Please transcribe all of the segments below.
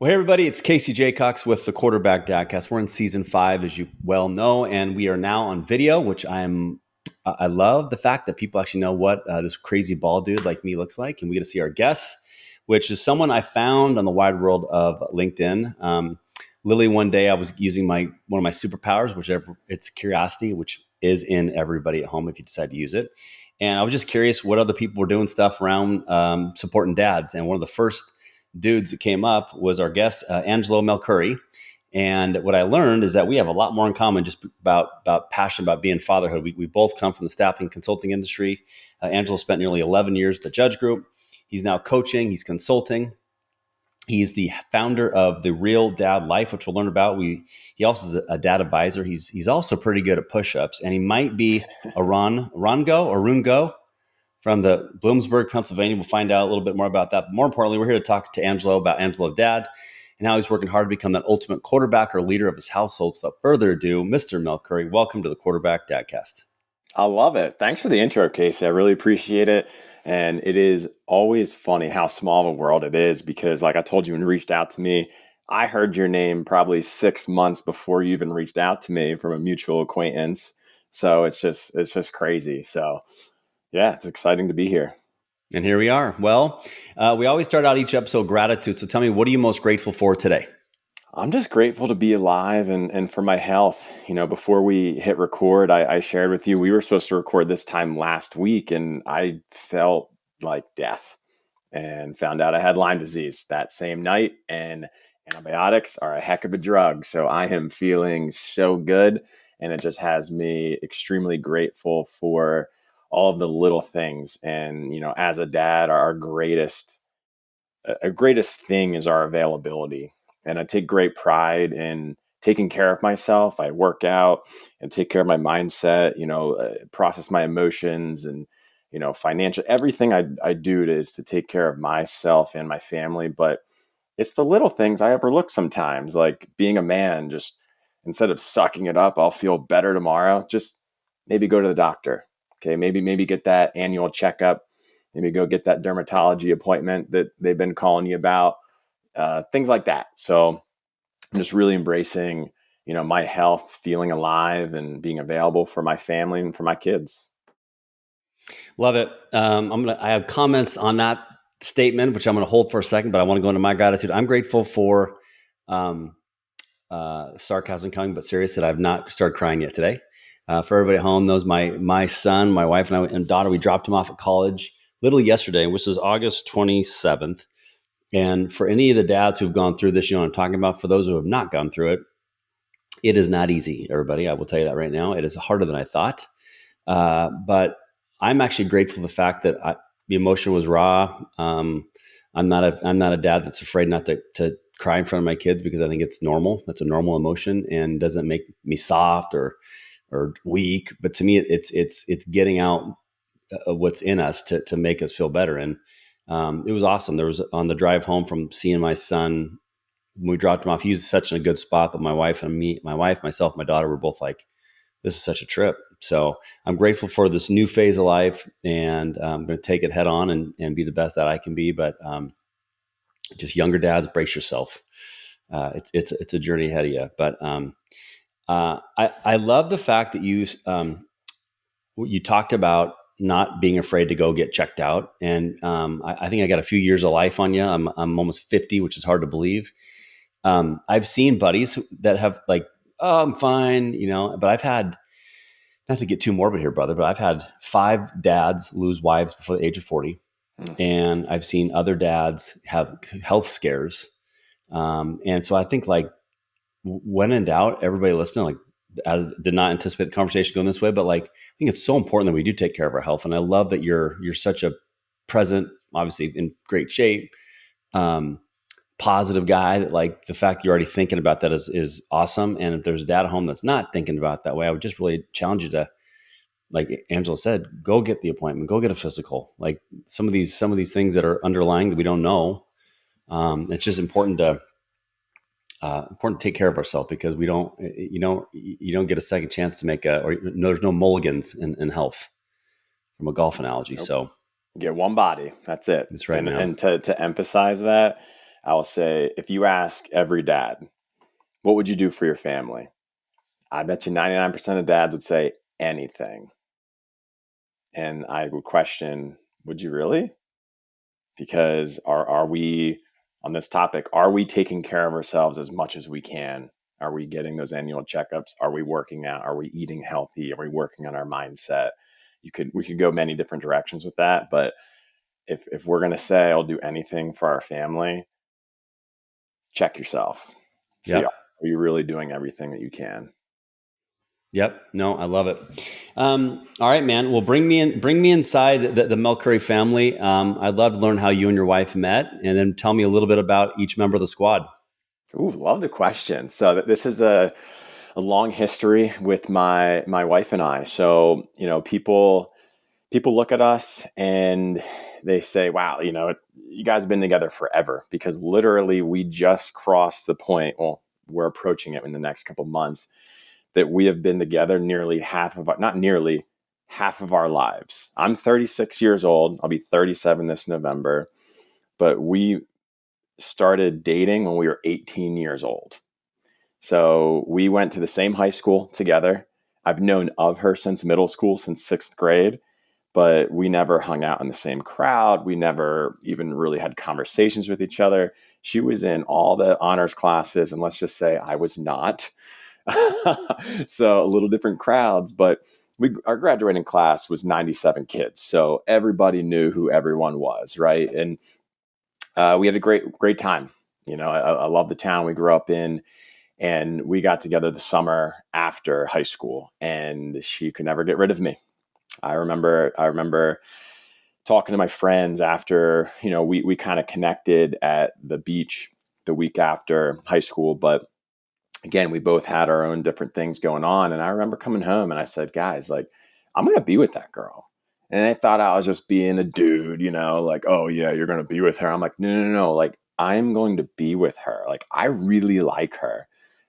Well, hey everybody, it's Casey Jaycox with the Quarterback Dadcast. We're in season 5, as you well know, and we are now on video, which I love the fact that people actually know what this crazy bald dude like me looks like, and we get to see our guests, which is someone I found on the wide world of LinkedIn. Literally one day I was using one of my superpowers, whichever it's curiosity, which is in everybody at home if you decide to use it. And I was just curious what other people were doing stuff around supporting dads. And one of the first dudes that came up was our guest, Angelo Melchiorre. And what I learned is that we have a lot more in common just about passion about being fatherhood. We both come from the staffing consulting industry. Angelo spent nearly 11 years at the Judge Group. He's now coaching. He's consulting. He's the founder of the Real Dad Life, which we'll learn about. He also is a dad advisor. He's also pretty good at push-ups, and he might be a Rungo from the Bloomsburg, Pennsylvania. We'll find out a little bit more about that. But more importantly, we're here to talk to Angelo about Angelo Dad and how he's working hard to become that ultimate quarterback or leader of his household. So without further ado, Mr. Melchiorre, welcome to the Quarterback Dadcast. I love it. Thanks for the intro, Casey. I really appreciate it. And it is always funny how small of a world it is because, like I told you when you reached out to me, I heard your name probably 6 months before you even reached out to me from a mutual acquaintance. So it's just crazy. So yeah, it's exciting to be here. And here we are. Well, we always start out each episode gratitude. So tell me, what are you most grateful for today? I'm just grateful to be alive and for my health. You know, before we hit record, I shared with you, we were supposed to record this time last week and I felt like death and found out I had Lyme disease that same night. And antibiotics are a heck of a drug. So I am feeling so good. And it just has me extremely grateful for all of the little things. And, you know, as a dad, our greatest thing is our availability. And I take great pride in taking care of myself. I work out and take care of my mindset, process my emotions and, financial, everything I do is to take care of myself and my family. But it's the little things I overlook sometimes, like being a man, just instead of sucking it up, I'll feel better tomorrow. Just maybe go to the doctor. Okay. Maybe get that annual checkup. Maybe go get that dermatology appointment that they've been calling you about, things like that. So I'm just really embracing, my health, feeling alive and being available for my family and for my kids. Love it. I have comments on that statement, which I'm going to hold for a second, but I want to go into my gratitude. I'm grateful for sarcasm coming, but serious that I've not started crying yet today. For everybody at home knows my son, my wife, and daughter, we dropped him off at college literally yesterday, which is August 27th. And for any of the dads who've gone through this, you know what I'm talking about. For those who have not gone through it, it is not easy, everybody. I will tell you that right now. It is harder than I thought. But I'm actually grateful for the fact that the emotion was raw. I'm not a dad that's afraid not to cry in front of my kids because I think it's normal. That's a normal emotion and doesn't make me soft or weak. But to me, it's getting out what's in us to make us feel better. And it was awesome. There was on the drive home from seeing my son, when we dropped him off, he was such in a good spot. But my wife, myself, my daughter were both like, this is such a trip. So I'm grateful for this new phase of life, and I'm going to take it head on and be the best that I can be. But just younger dads, brace yourself. It's a journey ahead of you. But I love the fact that you talked about not being afraid to go get checked out. And I think I got a few years of life on you. I'm almost 50, which is hard to believe. I've seen buddies that have like, oh, I'm fine, but I've had, not to get too morbid here, brother, but I've had 5 dads lose wives before the age of 40. And I've seen other dads have health scares. And so I think like when in doubt, everybody listening, like, I did not anticipate the conversation going this way, but like, I think it's so important that we do take care of our health. And I love that you're such a present, obviously in great shape, positive guy, that like the fact that you're already thinking about that is awesome. And if there's a dad at home that's not thinking about it that way, I would just really challenge you to, like Angelo said, go get the appointment, go get a physical. Like some of these things that are underlying that we don't know. It's just important to take care of ourselves because we don't, you don't get a second chance to make there's no mulligans in health from a golf analogy. Nope. So you get one body. That's it. That's right. And to emphasize that, I will say, if you ask every dad, what would you do for your family? I bet you 99% of dads would say anything. And I would question, would you really? Because are we on this topic, are we taking care of ourselves as much as we can? Are we getting those annual checkups? Are we working out? Are we eating healthy? Are we working on our mindset? We could go many different directions with that, but if we're going to say I'll do anything for our family, check yourself. See, are Yep. you really doing everything that you can? Yep. No, I love it. All right, man. Well, bring me inside the Melchiorre family. I'd love to learn how you and your wife met, and then tell me a little bit about each member of the squad. Ooh, love the question. So this is a long history with my wife and I. So, people look at us and they say, wow, you guys have been together forever, because literally we just crossed the point. Well, we're approaching it in the next couple months, that we have been together nearly not nearly half of our lives. I'm 36 years old. I'll be 37 this November, but we started dating when we were 18 years old. So we went to the same high school together. I've known of her since middle school, since sixth grade, but we never hung out in the same crowd. We never even really had conversations with each other. She was in all the honors classes, and let's just say I was not. So a little different crowds, but our graduating class was 97 kids. So everybody knew who everyone was, right? And we had a great time. I love the town we grew up in, and we got together the summer after high school, and she could never get rid of me. I remember talking to my friends after, we kind of connected at the beach the week after high school, but again, we both had our own different things going on. And I remember coming home and I said, guys, like, I'm going to be with that girl. And they thought I was just being a dude, like, oh yeah, you're going to be with her. I'm like, no. Like, I'm going to be with her. Like, I really like her.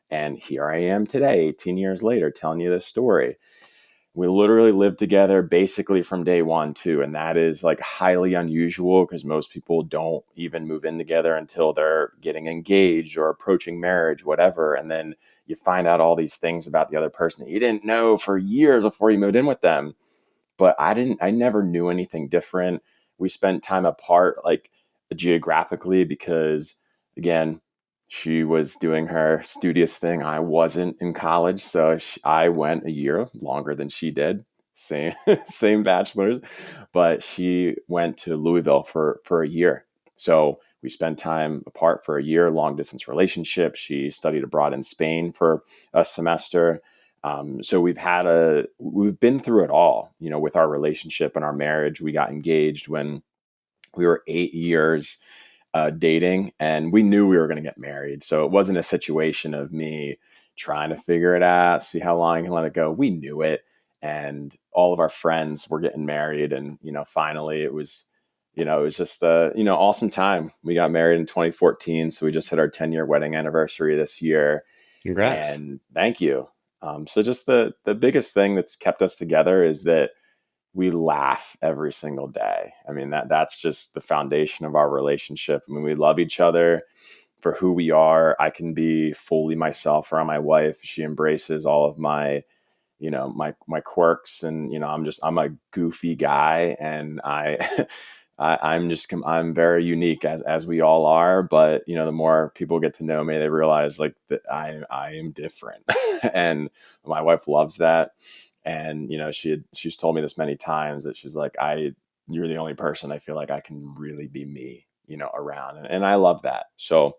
And here I am today, 18 years later, telling you this story. We literally lived together basically from day one too. And that is like highly unusual, because most people don't even move in together until they're getting engaged or approaching marriage, whatever. And then you find out all these things about the other person that you didn't know for years before you moved in with them. But I never knew anything different. We spent time apart, like geographically, because again, she was doing her studious thing. I wasn't in college. So I went a year longer than she did. Same, same bachelor's, but she went to Louisville for a year. So we spent time apart for a year, long distance relationship. She studied abroad in Spain for a semester. So we've been through it all, with our relationship and our marriage. We got engaged when we were 8 years dating, and we knew we were going to get married. So it wasn't a situation of me trying to figure it out, see how long I can let it go. We knew it, and all of our friends were getting married, and finally it was just a awesome time. We got married in 2014, so we just hit our 10-year wedding anniversary this year. Congrats. And thank you. So just the biggest thing that's kept us together is that we laugh every single day. I mean, that's just the foundation of our relationship. I mean, we love each other for who we are. I can be fully myself around my wife. She embraces all of my, my quirks, and I'm a goofy guy, and I'm very unique, as we all are. But the more people get to know me, they realize like that I am different, and my wife loves that. And she's told me this many times, that she's like, you're the only person I feel like I can really be me, around, and I love that. So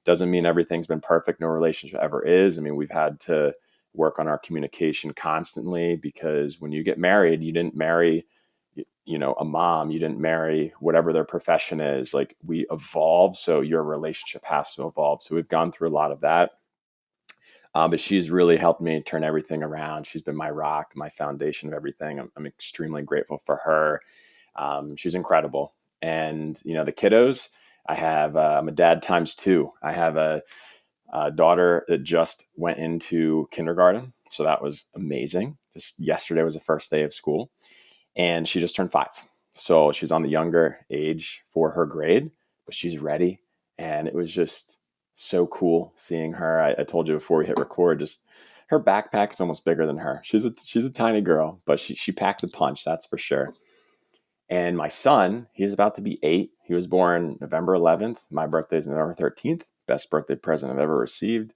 doesn't mean everything's been perfect. No relationship ever is. I mean, we've had to work on our communication constantly, because when you get married, you didn't marry a mom, you didn't marry whatever their profession is. Like, we evolve, so your relationship has to evolve. So we've gone through a lot of that. But she's really helped me turn everything around. She's been my rock, my foundation of everything. I'm extremely grateful for her. She's incredible. And the kiddos, I'm a dad times two. I have a daughter that just went into kindergarten, so that was amazing. Just yesterday was the first day of school, and she just turned 5. So she's on the younger age for her grade, but she's ready. And it was just so cool seeing her. I told you before we hit record, just her backpack is almost bigger than her. She's a tiny girl, but she packs a punch, that's for sure. And my son, he's about to be 8. He was born November 11th. My birthday is November 13th. Best birthday present I've ever received.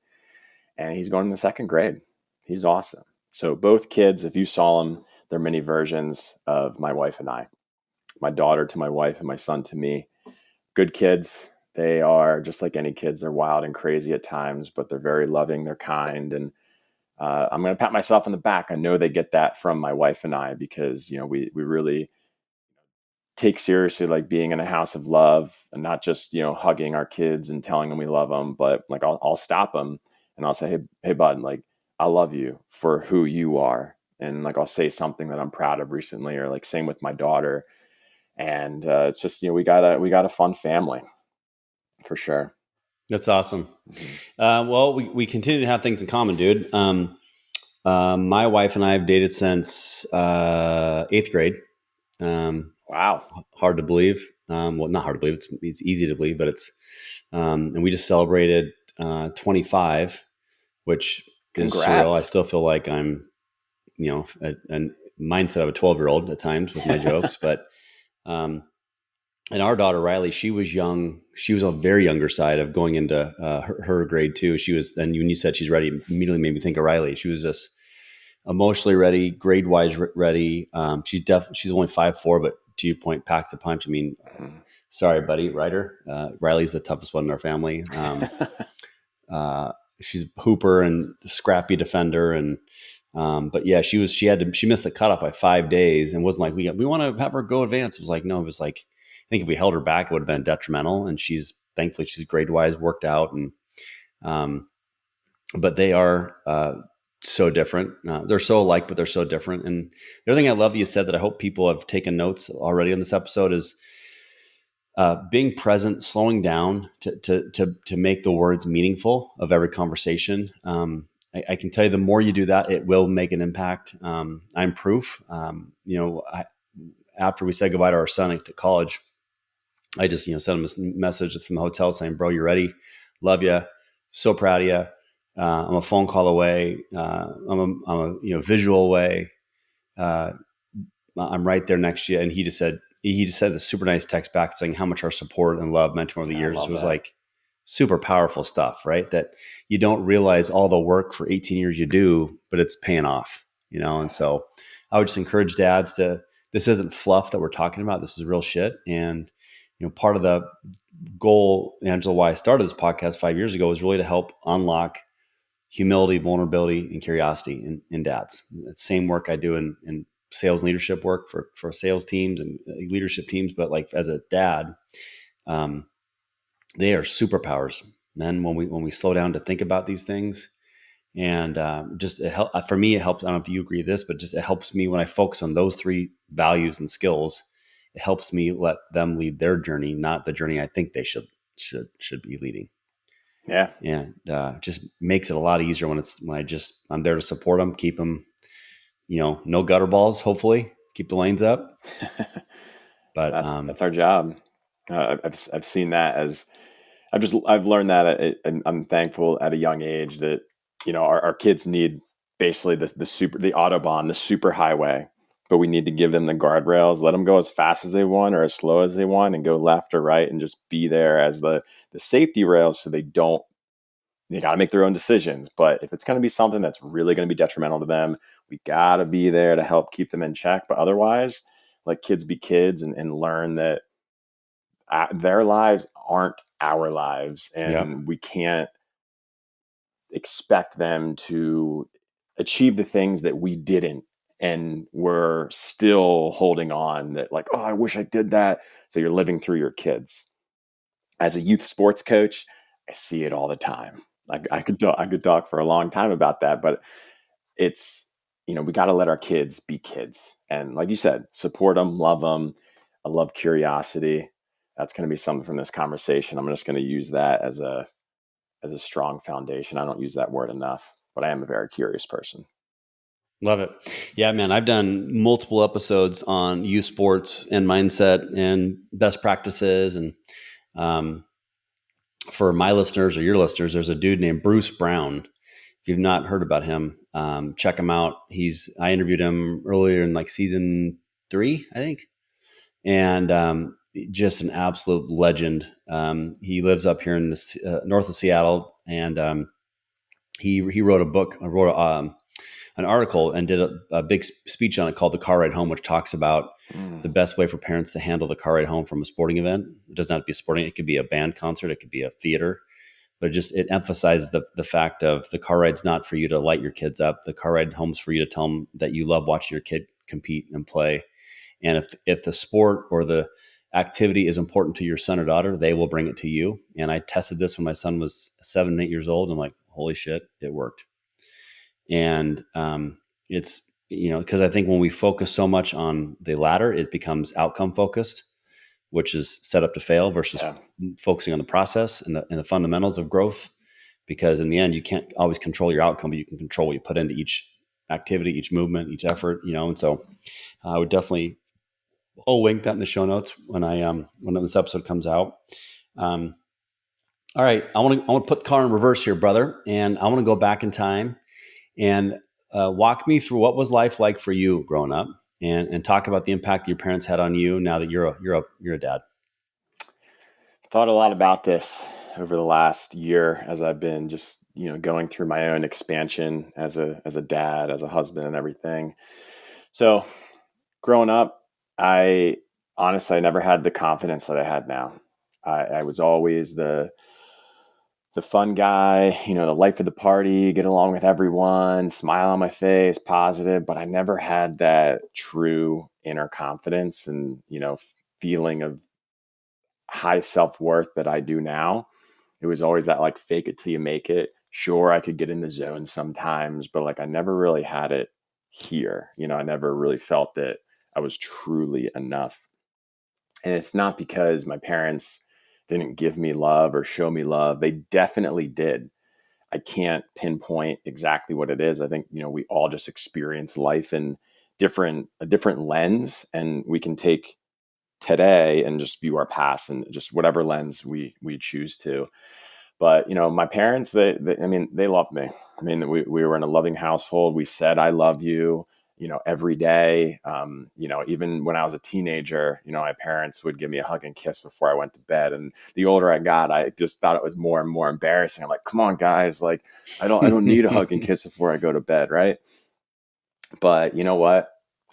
And he's going in the second grade. He's awesome. So both kids, if you saw them, they're mini versions of my wife and I. My daughter to my wife and my son to me. Good kids. They are just like any kids. They're wild and crazy at times, but they're very loving. They're kind. And I'm going to pat myself on the back. I know they get that from my wife and I because, we really take seriously like being in a house of love and not just, hugging our kids and telling them we love them, but like I'll stop them and I'll say, hey, bud, like, I love you for who you are. And like, I'll say something that I'm proud of recently, or like same with my daughter. And it's just, we got a fun family for sure. That's awesome. Mm-hmm. Well, we continue to have things in common, dude. My wife and I have dated since 8th grade. Wow. Hard to believe. Well, not hard to believe. It's easy to believe, but it's and we just celebrated 25, which is surreal. I Congrats. still feel like I'm, a mindset of a 12-year-old at times with my jokes, but um, and our daughter Riley, she was young. She was on a very younger side of going into her grade too. She was then when you said she's ready, immediately made me think of Riley. She was just emotionally ready, grade wise ready. She's only 5'4", but to your point, packs a punch. I mean, Mhm. sorry, buddy, Ryder. Riley's the toughest one in our family. She's a hooper and scrappy defender, and but yeah, she missed the cutoff by 5 days, and wasn't like we want to have her go advance. It was like no, it was like I think if we held her back, it would have been detrimental. And thankfully she's grade wise worked out, and um, but they are so different. They're so alike, but they're so different. And the other thing I love that you said that I hope people have taken notes already on this episode is being present, slowing down to make the words meaningful of every conversation. I can tell you, the more you do that, it will make an impact. I'm proof. After we said goodbye to our son at college, I just sent him a message from the hotel saying, "Bro, you ready? Love you. So proud of you. I'm a phone call away. I'm a visual away. Uh, I'm right there next to you." And he just said the super nice text back saying how much our support and love meant to him over the I years. love It was that. like super powerful stuff, right? That you don't realize all the work for 18 years you do, but it's paying off, And so I would just encourage dads this isn't fluff that we're talking about. This is real shit. And, part of the goal, Angelo, why I started this podcast 5 years ago was really to help unlock humility, vulnerability, and curiosity in dads. It's the same work I do in sales leadership work for sales teams and leadership teams. But like as a dad, um, they are superpowers, man. When we slow down to think about these things, and just for me, it helps. I don't know if you agree with this, but just it helps me when I focus on those three values and skills. It helps me let them lead their journey, not the journey I think they should be leading. Yeah. And just makes it a lot easier when I'm there to support them, keep them, no gutter balls. Hopefully, keep the lanes up. But That's our job. I've seen that as I've learned that and I'm thankful at a young age that our kids need basically the autobahn, the super highway, but we need to give them the guardrails, let them go as fast as they want or as slow as they want, and go left or right, and just be there as the safety rails so they got to make their own decisions. But if it's going to be something that's really going to be detrimental to them, we got to be there to help keep them in check. But otherwise, let kids be kids and learn that their lives aren't our lives, yeah, and we can't expect them to achieve the things that we didn't, and we're still holding on that, like, oh, I wish I did that. So you're living through your kids. As a youth sports coach, I see it all the time. I could talk for a long time about that, but it's we got to let our kids be kids, and like you said, support them, love them. I love curiosity. That's going to be something from this conversation. I'm just going to use that as a strong foundation. I don't use that word enough, but I am a very curious person. love it. Yeah, man. I've done multiple episodes on youth sports and mindset and best practices, and um, for my listeners or your listeners, there's a dude named Bruce Brown. If you've not heard about him, check him out. I interviewed him earlier in like season 3, I think, and just an absolute legend. He lives up here in the north of Seattle, and he wrote a book, wrote an article, and did a big speech on it called "The Car Ride Home," which talks about the Mm, best way for parents to handle the car ride home from a sporting event. It doesn't have to be a sporting; it could be a band concert, it could be a theater, but it emphasizes the fact of the car ride's not for you to light your kids up. The car ride home's for you to tell them that you love watching your kid compete and play. And if the sport or the activity is important to your son or daughter, they will bring it to you. And I tested this when my son was 7 and 8 years old. And I'm like, holy shit, it worked. And it's, because I think when we focus so much on the latter, it becomes outcome focused, which is set up to fail, versus yeah. focusing on the process and the fundamentals of growth. Because in the end, you can't always control your outcome, but you can control what you put into each activity, each movement, each effort. And so I would definitely, I'll link that in the show notes when this episode comes out. Um, all right, I want to put the car in reverse here, brother, and I want to go back in time and walk me through what was life like for you growing up, and talk about the impact your parents had on you now that you're a dad. Thought a lot about this over the last year as I've been just, going through my own expansion as a dad, as a husband and everything. So growing up, I honestly I never had the confidence that I had now. I was always the fun guy, the life of the party, get along with everyone, smile on my face, positive, but I never had that true inner confidence and, feeling of high self-worth that I do now. It was always that like fake it till you make it. Sure, I could get in the zone sometimes, but like I never really had it here. I never really felt that I was truly enough. And it's not because my parents didn't give me love or show me love. They definitely did. I can't pinpoint exactly what it is. I think, we all just experience life in a different lens, and we can take today and just view our past and just whatever lens we choose to. But my parents, I mean, they loved me. I mean, we were in a loving household. We said I love you, every day. Even when I was a teenager, my parents would give me a hug and kiss before I went to bed. And the older I got, I just thought it was more and more embarrassing. I'm like, come on, guys, like I don't need a hug and kiss before I go to bed, right? But you know what?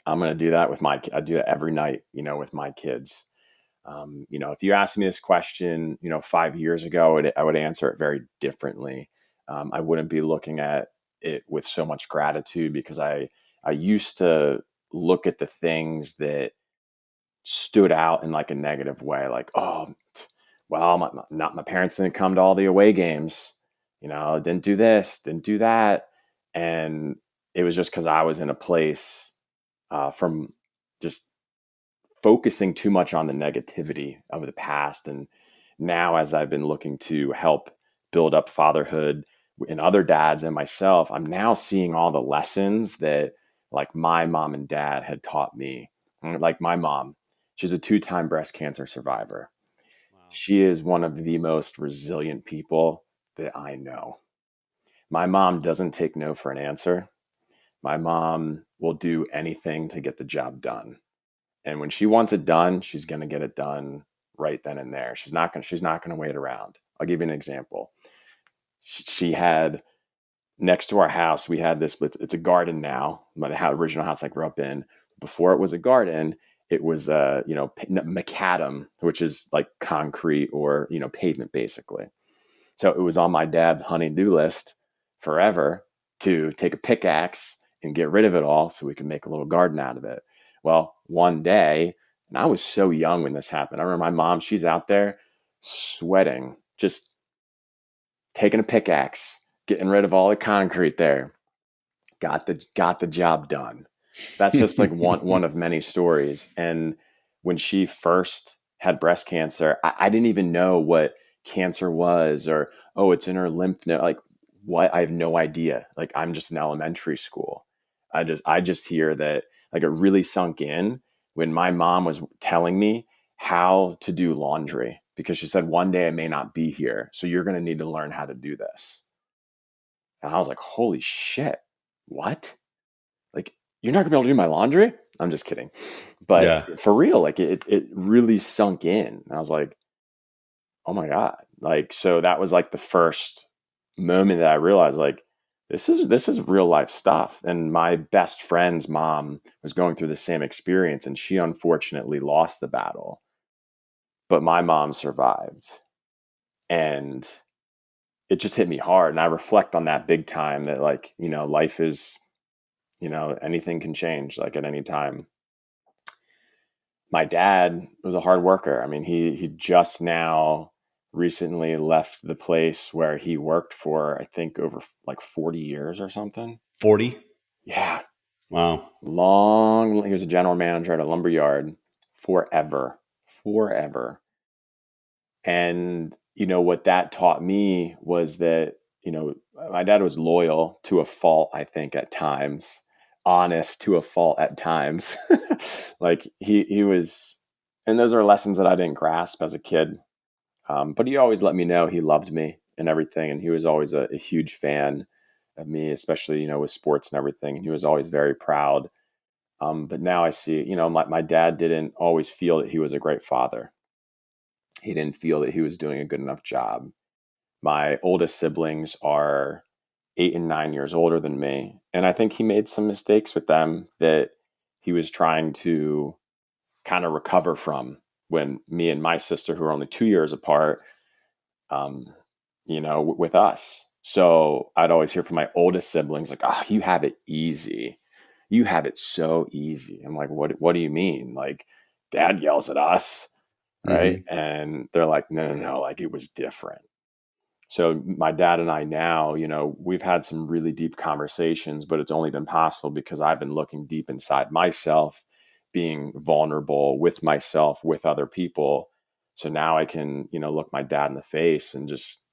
I'm gonna do that with I do that every night, with my kids. If you asked me this question, 5 years ago, I would answer it very differently. I wouldn't be looking at it with so much gratitude because I used to look at the things that stood out in like a negative way, like, oh, well, not my parents didn't come to all the away games, didn't do this, didn't do that, and it was just because I was in a place from just focusing too much on the negativity of the past. And now, as I've been looking to help build up fatherhood in other dads and myself, I'm now seeing all the lessons that like my mom and dad had taught me. Like my mom, she's a 2-time breast cancer survivor. Wow. She is one of the most resilient people that I know. My mom doesn't take no for an answer. My mom will do anything to get the job done. And when she wants it done, she's going to get it done right then and there. She's not going to wait around. I'll give you an example. She had next to our house, we had this, it's a garden now, but the original house I grew up in, before it was a garden, it was, macadam, which is like concrete or, pavement basically. So it was on my dad's honey-do list forever to take a pickaxe and get rid of it all so we could make a little garden out of it. Well, one day, and I was so young when this happened. I remember my mom, she's out there sweating, just taking a pickaxe, getting rid of all the concrete there. Got the job done. That's just like one of many stories. And when she first had breast cancer, I didn't even know what cancer was, or oh, it's in her lymph node. Like what? I have no idea. Like I'm just in elementary school. I just hear that like it really sunk in when my mom was telling me how to do laundry. because she said, one day I may not be here. So you're going to need to learn how to do this. And I was like, holy shit, what? Like, you're not gonna be able to do my laundry? I'm just kidding. But Yeah. for real, like it really sunk in. And I was like, oh my God. Like, so that was like the first moment that I realized like this is real life stuff. And my best friend's mom was going through the same experience, and she unfortunately lost the battle. But my mom survived. And it just hit me hard. And I reflect on that big time that, like, life is, anything can change like at any time. My dad was a hard worker. I mean, he just now recently left the place where he worked for, I think, over like 40 years or something. 40. Yeah. Wow. Long. He was a general manager at a lumber yard forever. Forever. And what that taught me was that, my dad was loyal to a fault, I think, at times, honest to a fault at times. Like he was, and those are lessons that I didn't grasp as a kid. But he always let me know he loved me and everything. And he was always a huge fan of me, especially, with sports and everything. And he was always very proud. But now I see, my dad didn't always feel that he was a great father. He didn't feel that he was doing a good enough job. My oldest siblings are 8 and 9 years older than me. And I think he made some mistakes with them that he was trying to kind of recover from when me and my sister, who are only 2 years apart, um, with us. So I'd always hear from my oldest siblings, like, oh, you have it easy. You have it so easy. I'm like, what do you mean? Like, dad yells at us, right? Mm-hmm. And they're like, no, like it was different. So my dad and I now, we've had some really deep conversations, but it's only been possible because I've been looking deep inside myself, being vulnerable with myself, with other people. So now I can, look my dad in the face and just,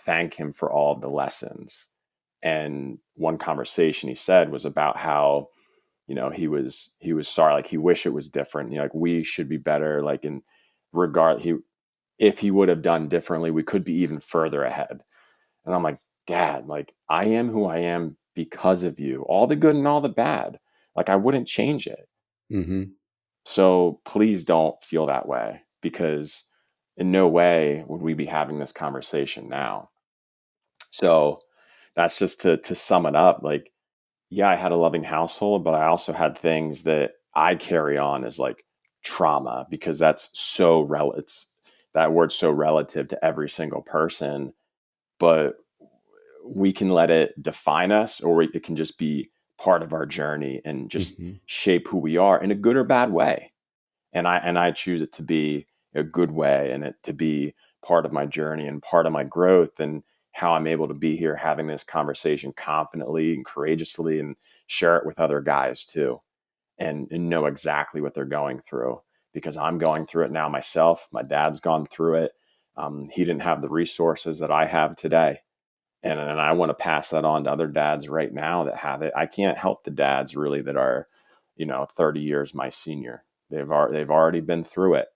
thank him for all of the lessons. And one conversation he said was about how, he was sorry, like he wished it was different. Like we should be better, like in regard, if he would have done differently, we could be even further ahead. And I'm like, Dad, like I am who I am because of you, all the good and all the bad. Like I wouldn't change it. Mm-hmm. So please don't feel that way, because in no way would we be having this conversation now. So that's just to sum it up. Like, yeah, I had a loving household, but I also had things that I carry on as like trauma, because that's so it's that word's so relative to every single person. But we can let it define us, or it can just be part of our journey and just Mm-hmm. shape who we are in a good or bad way. And I choose it to be a good way, and it to be part of my journey and part of my growth, and how I'm able to be here having this conversation confidently and courageously and share it with other guys too, and know exactly what they're going through, because I'm going through it now myself. My dad's gone through it. He didn't have the resources that I have today, and I want to pass that on to other dads right now that have it. I can't help the dads really that are, 30 years my senior. They've already been through it.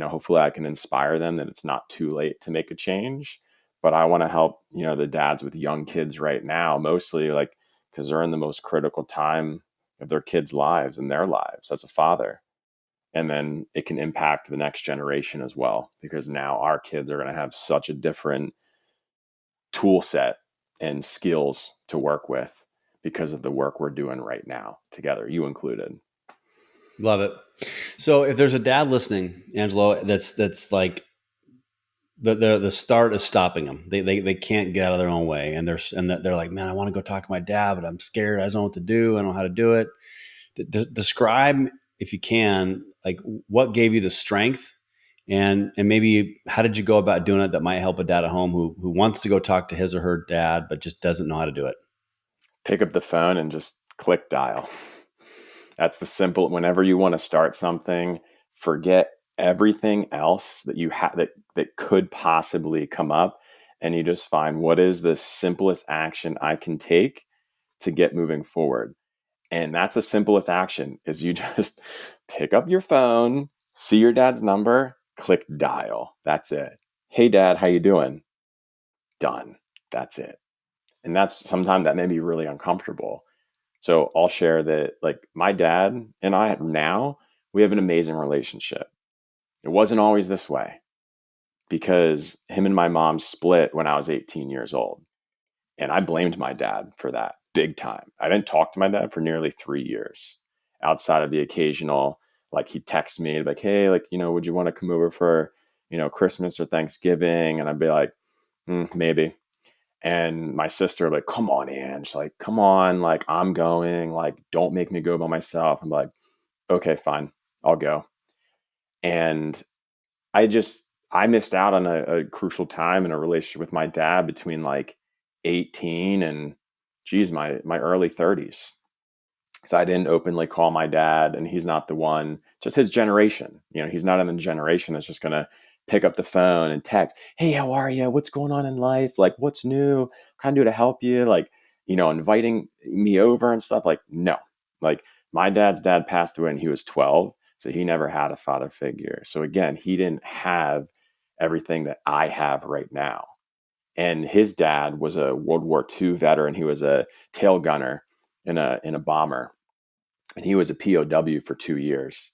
Hopefully I can inspire them that it's not too late to make a change. But I want to help, the dads with young kids right now, mostly like because they're in the most critical time of their kids' lives and their lives as a father. And then it can impact the next generation as well, because now our kids are going to have such a different tool set and skills to work with because of the work we're doing right now together, you included. Love it. So if there's a dad listening, Angelo, that's like the start is stopping them. They can't get out of their own way, and they're like, man, I want to go talk to my dad, but I'm scared. I don't know what to do. I don't know how to do it. Describe, if you can, like what gave you the strength, and maybe how did you go about doing it that might help a dad at home who wants to go talk to his or her dad but just doesn't know how to do it. Pick up the phone and just click dial. That's the simple. Whenever you want to start something, forget everything else that you have that could possibly come up, and you just find what is the simplest action I can take to get moving forward. And that's the simplest action, is you just pick up your phone, see your dad's number, Click dial. That's it. Hey, Dad, how you doing? Done. That's it. And that's sometimes that may be really uncomfortable. So I'll share that, like, my dad and I now, we have an amazing relationship. It wasn't always this way because him and my mom split when I was 18 years old. And I blamed my dad for that big time. I didn't talk to my dad for nearly 3 years outside of the occasional, like, he'd text me like, hey, like, would you want to come over for, Christmas or Thanksgiving? And I'd be like, maybe. And my sister would be like, come on, Ange, like, come on, like, I'm going, like, don't make me go by myself. I'm like, okay, fine, I'll go. And I missed out on a crucial time in a relationship with my dad between like 18 and my early 30s. So I didn't openly call my dad, and he's not the one, just his generation. He's not in the generation that's just going to pick up the phone and text, hey, how are you? What's going on in life? Like, what's new? What can I do to help you? Like, inviting me over and stuff. Like, no. Like, my dad's dad passed away when he was 12. So he never had a father figure. So again, he didn't have everything that I have right now. And his dad was a World War II veteran. He was a tail gunner in a bomber, and he was a POW for 2 years.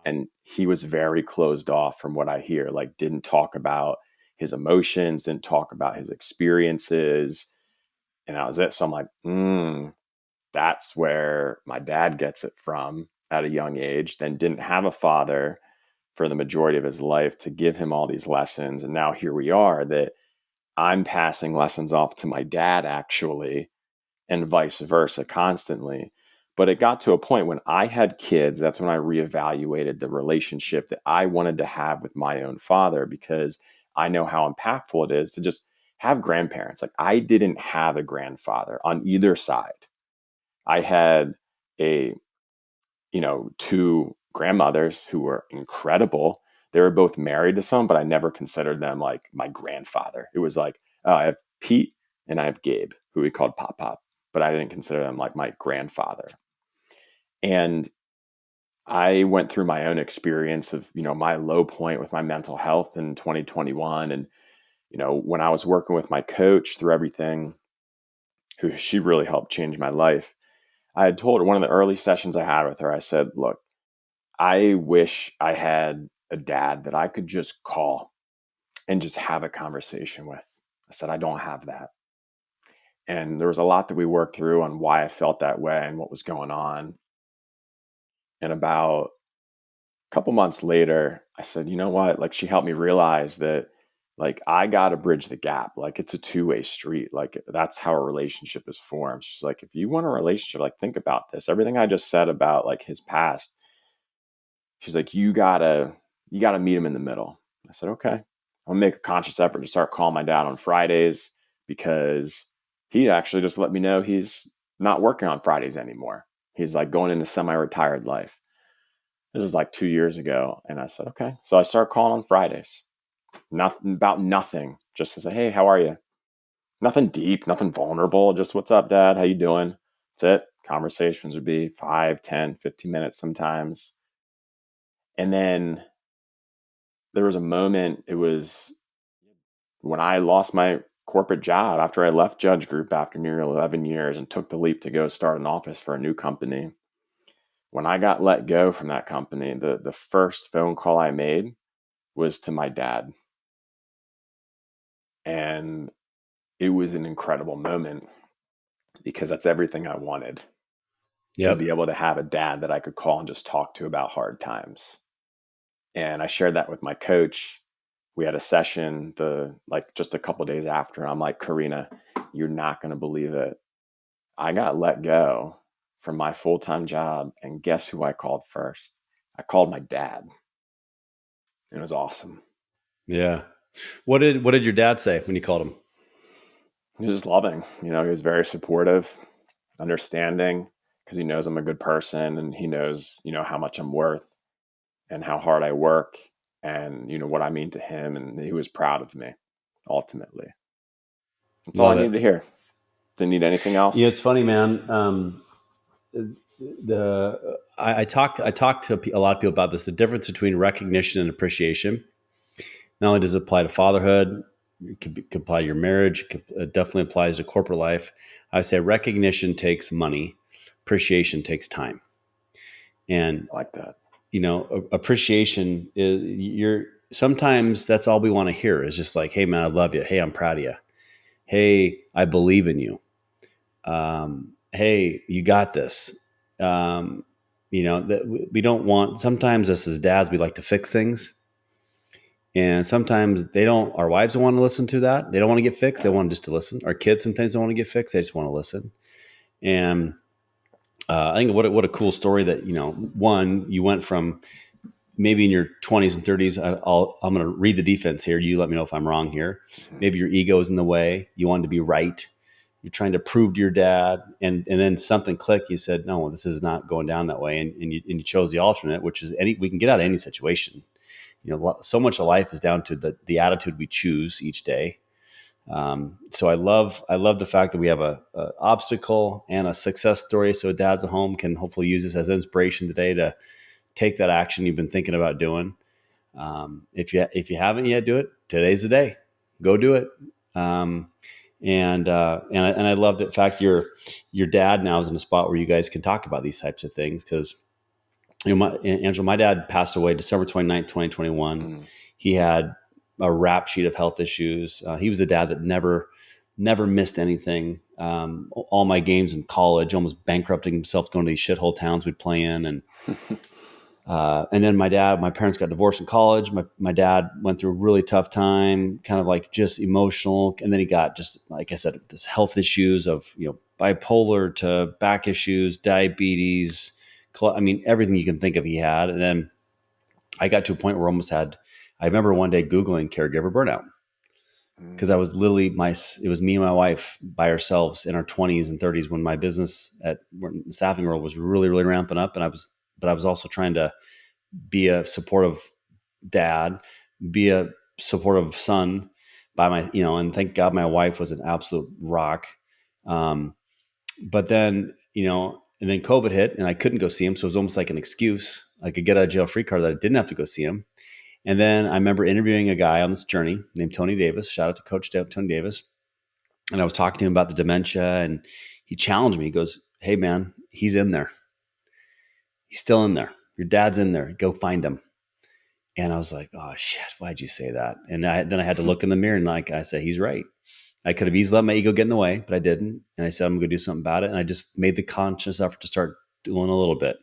And he was very closed off from what I hear, like, didn't talk about his emotions, didn't talk about his experiences. And that was it. So I'm like, that's where my dad gets it from at a young age, then didn't have a father for the majority of his life to give him all these lessons. And now here we are that I'm passing lessons off to my dad, actually, and vice versa constantly. But it got to a point when I had kids, that's when I reevaluated the relationship that I wanted to have with my own father, because I know how impactful it is to just have grandparents. Like, I didn't have a grandfather on either side. I had a, two grandmothers who were incredible. They were both married to someone, but I never considered them like my grandfather. It was like, I have Pete and I have Gabe, who we called Pop Pop, but I didn't consider them like my grandfather. And I went through my own experience of, my low point with my mental health in 2021. And, when I was working with my coach through everything, she really helped change my life. I had told her, one of the early sessions I had with her, I said, look, I wish I had a dad that I could just call and just have a conversation with. I said, I don't have that. And there was a lot that we worked through on why I felt that way and what was going on. And about a couple months later, I said, you know what? Like, she helped me realize that, like, I got to bridge the gap. Like, it's a two-way street. Like, that's how a relationship is formed. She's like, if you want a relationship, like, think about this. Everything I just said about, like, his past, she's like, you gotta meet him in the middle. I said, okay. I'll make a conscious effort to start calling my dad on Fridays, because he actually just let me know he's not working on Fridays anymore. He's like going into semi-retired life. This was like 2 years ago. And I said, okay. So I started calling on Fridays. Nothing about nothing. Just to say, hey, how are you? Nothing deep, nothing vulnerable. Just, what's up, Dad? How you doing? That's it. Conversations would be 5, 10, 15 minutes sometimes. And then there was a moment, it was when I lost my corporate job after I left Judge Group after nearly 11 years and took the leap to go start an office for a new company. When I got let go from that company, the first phone call I made was to my dad. And it was an incredible moment, because that's everything I wanted, to be Yep. able to have a dad that I could call and just talk to about hard times. And I shared that with my coach. We had a session just a couple days after. I'm like, Karina, you're not going to believe it. I got let go from my full-time job, and guess who I called first? I called my dad. It was awesome. Yeah. What did your dad say when you called him? He was just loving. He was very supportive, understanding, because he knows I'm a good person, and he knows, how much I'm worth and how hard I work, and, what I mean to him. And he was proud of me, ultimately. That's all I Love needed it. to hear. Didn't need anything Yeah, else. it's funny, man. I talked to a lot of people about this. The difference between recognition and appreciation. not only does it apply to fatherhood, could apply to your marriage, it definitely applies to corporate life. I would say recognition takes money, appreciation takes time. And, I like that. appreciation is you're sometimes that's all we want to hear is just like, hey man, I love you. Hey, I'm proud of you. Hey, I believe in you. Hey, you got this. That we don't want, sometimes us as dads, we like to fix things. And sometimes they don't, our wives don't want to listen to that. They don't want to get fixed. They want just to listen. Our kids sometimes don't want to get fixed. They just want to listen. And I think what a cool story that, one, you went from maybe in your 20s and 30s, I'm going to read the defense here. You let me know if I'm wrong here. Mhm. Maybe your ego is in the way. You wanted to be right. You're trying to prove to your dad. And then something clicked. You said, no, this is not going down that way. And you chose the alternate, which is we can get out of any situation. So much of life is down to the attitude we choose each day. So I love the fact that we have a obstacle and a success story. So dads at home can hopefully use this as inspiration today to take that action you've been thinking about doing. If you haven't yet, do it. Today's the day. Go do it. Um, and I love the fact your dad now is in a spot where you guys can talk about these types of things because Angelo, my dad passed away December 29th, 2021. Mm. He had a rap sheet of health issues. He was a dad that never missed anything. All my games in college, almost bankrupting himself going to these shithole towns we'd play in. And then my parents got divorced in college. My dad went through a really tough time, kind of like just emotional. And then he got, just like I said, this health issues of, bipolar to back issues, diabetes, everything you can think of he had. And then I got to a point where I remember one day Googling caregiver burnout because I Mm. was literally it was me and my wife by ourselves in our 20s and 30s when my business at the staffing world was really, really ramping up. But I was also trying to be a supportive dad, be a supportive son and thank God my wife was an absolute rock. Um, but then, and then COVID hit and I couldn't go see him. So it was almost like an excuse. I could get a jail free card that I didn't have to go see him. And then I remember interviewing a guy on this journey named Tony Davis. Shout out to Coach Tony Davis. And I was talking to him about the dementia and he challenged me. He goes, hey man, he's in there. He's still in there. Your dad's in there. Go find him. And I was like, oh shit, why'd you say that? And then I had to look in the mirror and like I said, he's right. I could have easily let my ego get in the way, but I didn't. And I said, I'm going to do something about it. And I just made the conscious effort to start doing a little bit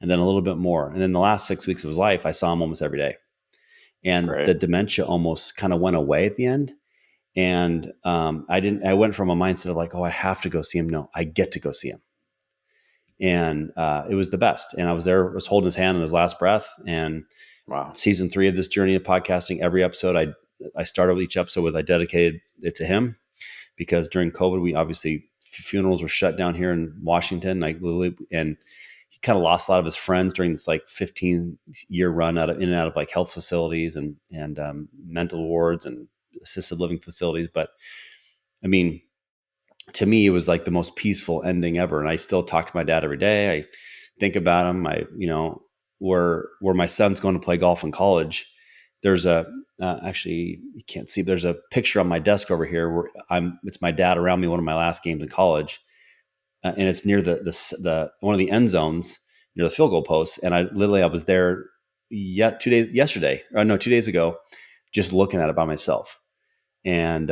and then a little bit more. And then the last 6 weeks of his life, I saw him almost every day. That's And great. the dementia almost kind of went away at the end. And I went from a mindset of like, oh, I have to go see him. No, I get to go see him. And it was the best. And I was there, was holding his hand in his last breath. And Wow. season 3 of this journey of podcasting, every episode, I started with each episode with I dedicated it to him because during COVID, we obviously funerals were shut down here in Washington. And he kind of lost a lot of his friends during this like 15-year run in and out of like health facilities and mental wards and assisted living facilities. But I mean, to me, it was like the most peaceful ending ever. And I still talk to my dad every day. I think about him. Where my son's going to play golf in college. There's actually you can't see. There's a picture on my desk over here where it's my dad around me one of my last games in college, and it's near the one of the end zones near the field goal posts. And I was there, 2 days ago, just looking at it by myself. And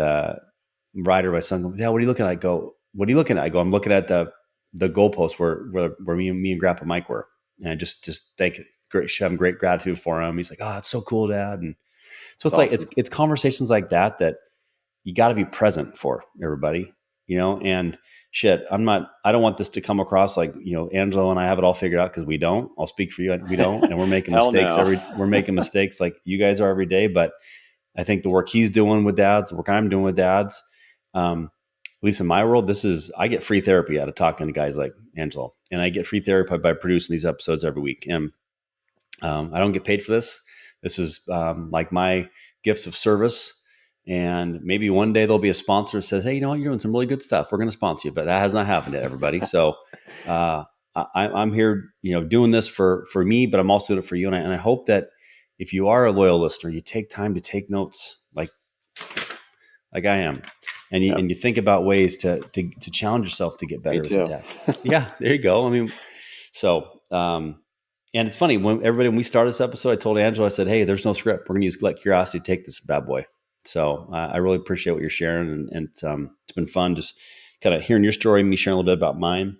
Ryder, my son, goes, yeah, what are you looking at? I go, what are you looking at? I go, I'm looking at the goalpost where me and Grandpa Mike were. And I just have great gratitude for him. He's like, oh, that's so cool, Dad. And so That's it's like awesome. it's conversations like that you got to be present for everybody, and shit. I don't want this to come across like, Angelo and I have it all figured out because we don't. I'll speak for you. We don't. And we're making Hell mistakes no. we're making mistakes like you guys are every day. But I think the work he's doing with dads, the work I'm doing with dads, at least in my world, I get free therapy out of talking to guys like Angelo, and I get free therapy by producing these episodes every week. And I don't get paid for this. This is like my gifts of service. And maybe one day there'll be a sponsor that says, hey, you know what? You're doing some really good stuff. We're going to sponsor you. But that has not happened yet, everybody. So I'm here, doing this for me, but I'm also doing it for you. And I hope that if you are a loyal listener, you take time to take notes, like I am, and Yep. you think about ways to challenge yourself to get Me better as a too. dad. Yeah, there you go. I mean, so and it's funny when we started this episode, I told Angelo, I said, "Hey, there's no script. We're going to use let curiosity take this bad boy." So I really appreciate what you're sharing, and it's been fun just kind of hearing your story, me sharing a little bit about mine.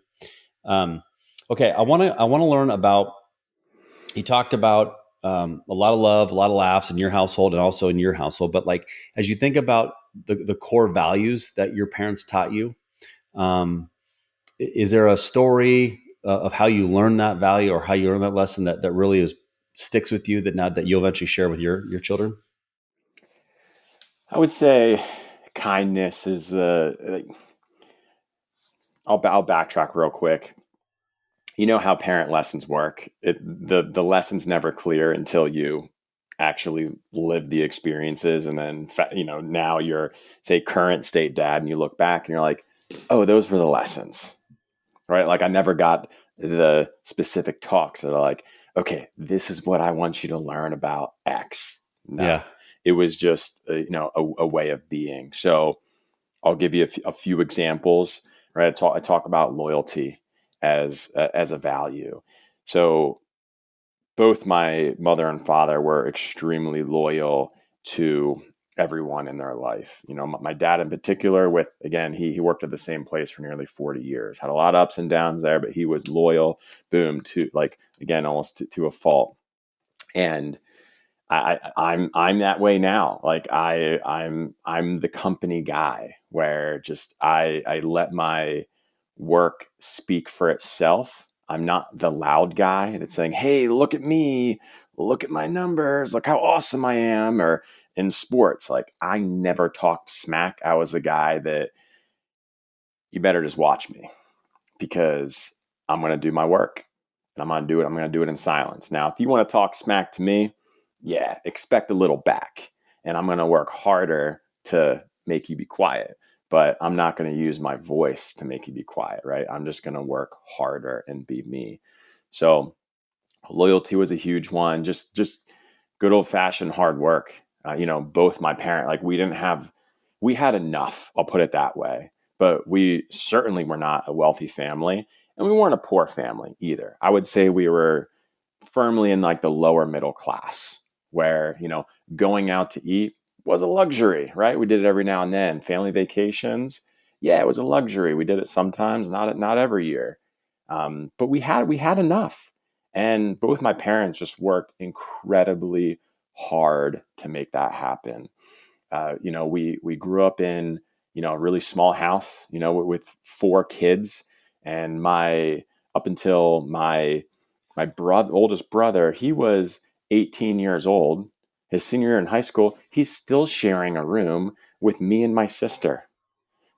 Um, okay, I want to learn about. You talked about a lot of love, a lot of laughs in your household, and also in your household. But like as you think about the core values that your parents taught you, um, is there a story of how you learned that value or how you learned that lesson that really sticks with you that you'll eventually share with your children? I would say kindness is I'll backtrack real quick. You know how parent lessons work. The lesson's never clear until you actually live the experiences, and then now you're, say, current state dad, and you look back and you're like, oh, those were the lessons, right? Like I never got the specific talks that are like, okay, this is what I want you to learn about X. No, Yeah. it was just a way of being. So I'll give you a few examples. Right, I talk about loyalty as a value. So both my mother and father were extremely loyal to everyone in their life. My dad in particular, with again, he worked at the same place for nearly 40 years, had a lot of ups and downs there, but he was loyal, boom, to like again almost to a fault. And I'm that way now. Like I'm the company guy where just I let my work speak for itself. I'm not the loud guy that's saying, "Hey, look at me, look at my numbers, look how awesome I am." Or in sports, like I never talked smack. I was the guy that you better just watch me because I'm going to do my work and I'm going to do it. I'm going to do it in silence. Now, if you want to talk smack to me, yeah, expect a little back. And I'm going to work harder to make you be quiet. But I'm not going to use my voice to make you be quiet, right? I'm just going to work harder and be me. So loyalty was a huge one. Just good old fashioned hard work. Both my parent, like we had enough. I'll put it that way. But we certainly were not a wealthy family, and we weren't a poor family either. I would say we were firmly in like the lower middle class, where going out to eat was a luxury, right? We did it every now and then. Family vacations, yeah, it was a luxury. We did it sometimes, not every year, but we had enough. And both my parents just worked incredibly hard to make that happen. We grew up in a really small house, with four kids, and my up until my oldest brother, he was 18 years old. His senior year in high school, he's still sharing a room with me and my sister.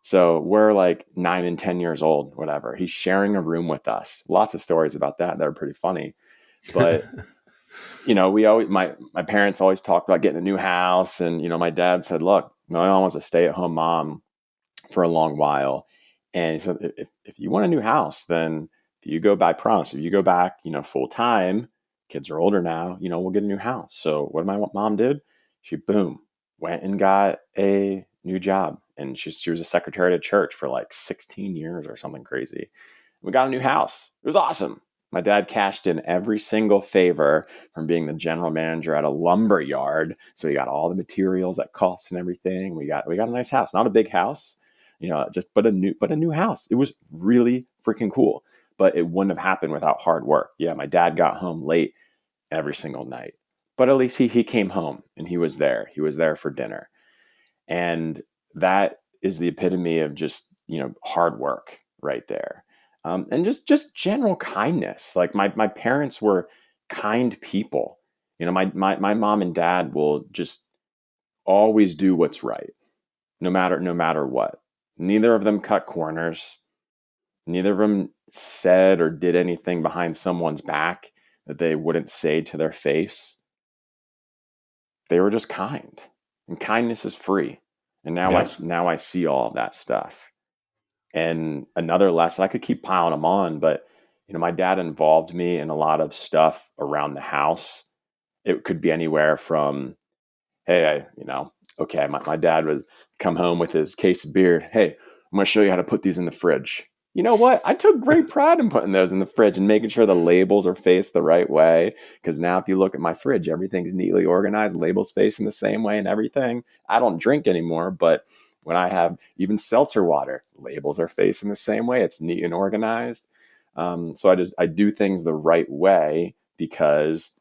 So we're like 9 and 10 years old, whatever. He's sharing a room with us. Lots of stories about that are pretty funny. But we always my parents always talked about getting a new house, and my dad said, "Look, my mom was a stay-at-home mom for a long while, and he said if you want a new house, then if you go by promise, if you go back, full time, kids are older now, we'll get a new house." So what my mom did, she boom went and got a new job, and she was a secretary at church for like 16 years or something crazy. We got a new house. It was awesome. My dad cashed in every single favor from being the general manager at a lumber yard. So he got all the materials that cost and everything. We got a nice house, not a big house, but a new house. It was really freaking cool. But it wouldn't have happened without hard work. Yeah, my dad got home late every single night. But at least he came home and he was there. He was there for dinner. And that is the epitome of just hard work right there. And just general kindness. Like my parents were kind people. My mom and dad will just always do what's right, no matter what. Neither of them cut corners. Neither of them said or did anything behind someone's back that they wouldn't say to their face. They were just kind, and kindness is free. And Yep. now I see all of that stuff. And another lesson, I could keep piling them on, but my dad involved me in a lot of stuff around the house It could be anywhere from, hey, okay, my dad was come home with his case of beer. Hey, I'm going to show you how to put these in the fridge. You know what? I took great pride in putting those in the fridge and making sure the labels are faced the right way. Because now, if you look at my fridge, everything's neatly organized, labels facing the same way and everything. I don't drink anymore, but when I have even seltzer water, labels are facing the same way. It's neat and organized. So I do things the right way, because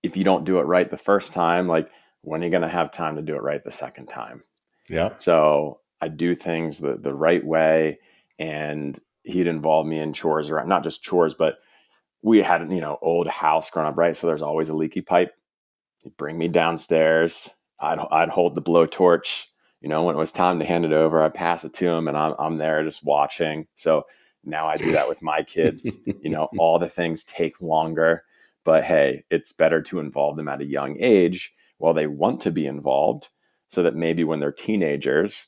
if you don't do it right the first time, like, when are you going to have time to do it right the second time? Yeah. So I do things the right way. And he'd involve me in chores, or not just chores, but we had, old house growing up, right? So there's always a leaky pipe. He'd bring me downstairs. I'd hold the blowtorch. When it was time to hand it over, I pass it to him, and I'm there just watching. So now I do that with my kids. All the things take longer, but hey, it's better to involve them at a young age while they want to be involved, so that maybe when they're teenagers,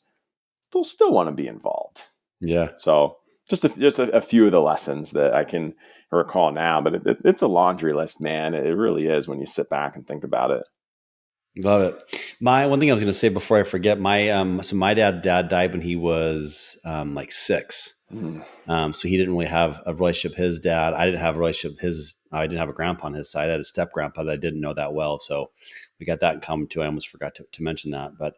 they'll still want to be involved. Yeah. So just a few of the lessons that I can recall now, but it's a laundry list, man. It really is when you sit back and think about it. Love it. My one thing I was going to say before I forget, so my dad's dad died when he was like 6. Mm. So he didn't really have a relationship. His dad, I didn't have a relationship with his. I didn't have a grandpa on his side. I had a step grandpa that I didn't know that well. So we got that in common too. I almost forgot to mention that. But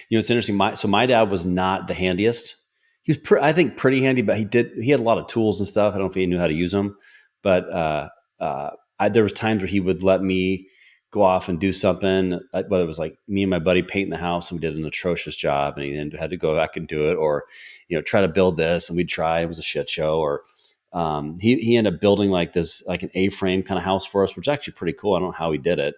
it's interesting. My dad was not the handiest. He was, I think, pretty handy, but he had a lot of tools and stuff. I don't know if he knew how to use them, but there was times where he would let me go off and do something, whether it was like me and my buddy painting the house, and we did an atrocious job, and he then had to go back and do it, or try to build this, and we'd try, it was a shit show, or he ended up building like this, like an A-frame kind of house for us, which is actually pretty cool. I don't know how he did it.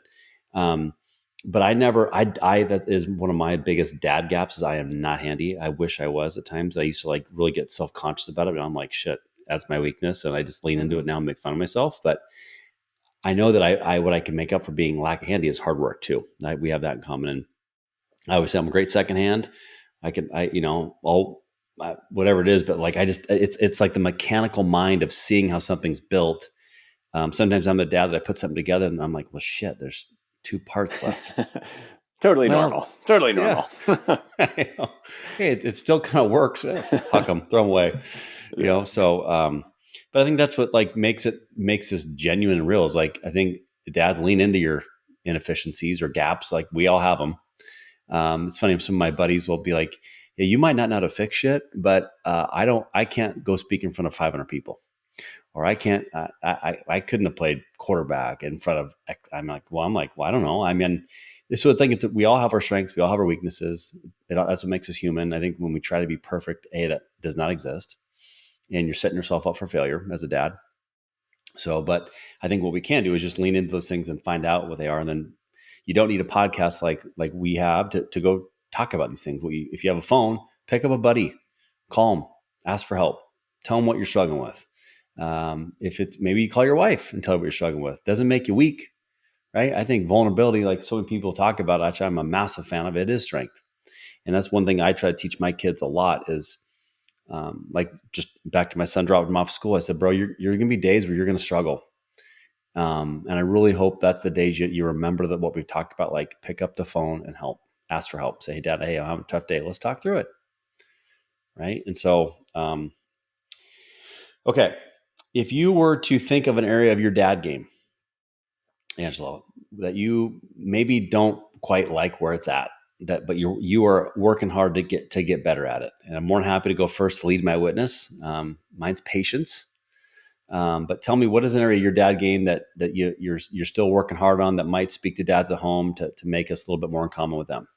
But I never, that is one of my biggest dad gaps, is I am not handy. I wish I was at times. I used to like really get self-conscious about it, but I'm like, shit, that's my weakness. And I just lean into it now and make fun of myself. But I know that what I can make up for being lack of handy is hard work too. We have that in common. And I always say I'm a great secondhand. Whatever it is, but like, it's like the mechanical mind of seeing how something's built. Sometimes I'm the dad that I put something together and I'm like, well, shit, there's 2 parts left. Totally Well, normal. Totally yeah. normal. Hey, it still kind of works. Huck them, throw them away. Yeah. So, but I think that's what like makes this genuine and real, is like, I think dads lean into your inefficiencies or gaps. Like, we all have them. It's funny. Some of my buddies will be like, yeah, you might not know how to fix shit, but I can't go speak in front of 500 people, or I can't, I couldn't have played quarterback in front of, I'm like, well, I don't know. I mean, so I think we all have our strengths. We all have our weaknesses. That's what makes us human. I think when we try to be perfect, that does not exist, and you're setting yourself up for failure as a dad. So, but I think what we can do is just lean into those things and find out what they are. And then you don't need a podcast like we have to go talk about these things. If you have a phone, pick up a buddy, call them, ask for help, tell them what you're struggling with. If it's, maybe you call your wife and tell her what you're struggling with. Doesn't make you weak, right? I think vulnerability, like so many people talk about, actually, I'm a massive fan of it, is strength. And that's one thing I try to teach my kids a lot is, like, just back to my son, dropped him off school. I said, bro, you're going to be days where you're going to struggle. And I really hope that's the days you remember that what we've talked about, like pick up the phone and help, ask for help, say, hey dad, hey, I'm having a tough day. Let's talk through it. Right. And so, okay. If you were to think of an area of your dad game, Angelo, that you maybe don't quite like where it's at, but you are working hard to get better at it. And I'm more than happy to go first to lead my witness. Mine's patience. But tell me, what is an area of your dad game that you're still working hard on, that might speak to dads at home to make us a little bit more in common with them?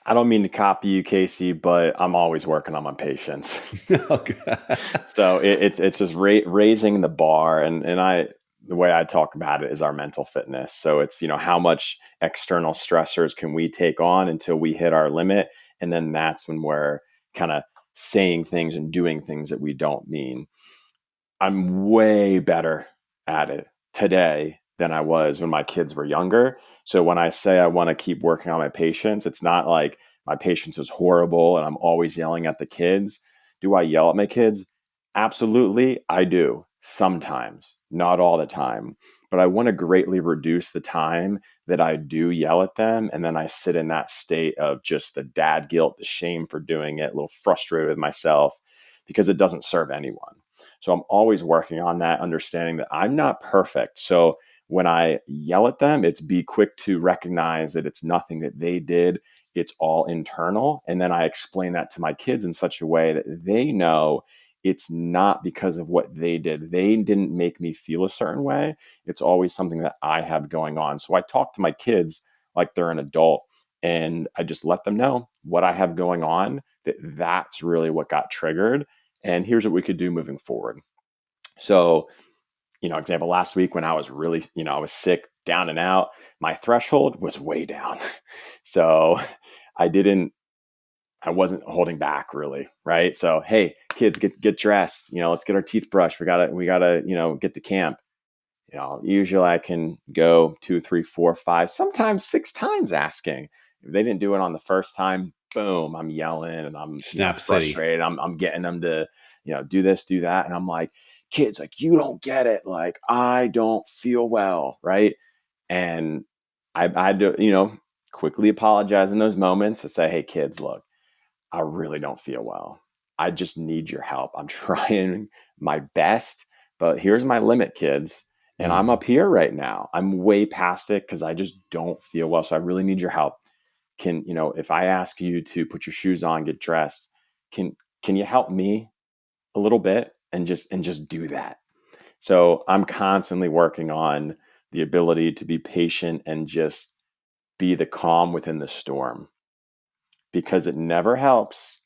I don't mean to copy you, Casey, but I'm always working on my patience. Okay. So it's just raising the bar, and the way I talk about it is our mental fitness. So it's, how much external stressors can we take on until we hit our limit, and then that's when we're kind of saying things and doing things that we don't mean. I'm way better at it today than I was when my kids were younger. So when I say I want to keep working on my patience, it's not like my patience is horrible and I'm always yelling at the kids. Do I yell at my kids? Absolutely, I do sometimes. not all the time, but I want to greatly reduce the time that I do yell at them. And then I sit in that state of just the dad guilt, the shame for doing it, a little frustrated with myself because it doesn't serve anyone. So I'm always working on that, understanding that I'm not perfect. So when I yell at them, it's be quick to recognize that it's nothing that they did. It's all internal. And then I explain that to my kids in such a way that they know it's not because of what they did. They didn't make me feel a certain way. It's always something that I have going on. So I talk to my kids like they're an adult, and I just let them know what I have going on, that that's really what got triggered. And here's what we could do moving forward. So, example, last week when I was really, I was sick, down and out, my threshold was way down. So I didn't I wasn't holding back really, right? So, hey, kids, get dressed. Let's get our teeth brushed. We gotta, get to camp. Usually I can go 2, 3, 4, 5, sometimes 6 times asking. If they didn't do it on the first time, boom, I'm yelling and I'm, Snap City. frustrated. I'm getting them to, do this, do that. And I'm like, kids, like, you don't get it. Like, I don't feel well, right? And I had to, quickly apologize in those moments to say, hey, kids, look, I really don't feel well. I just need your help. I'm trying my best, but here's my limit, kids. And I'm up here right now. I'm way past it because I just don't feel well. So I really need your help. If I ask you to put your shoes on, get dressed, can you help me a little bit and just do that? So I'm constantly working on the ability to be patient and just be the calm within the storm, because it never helps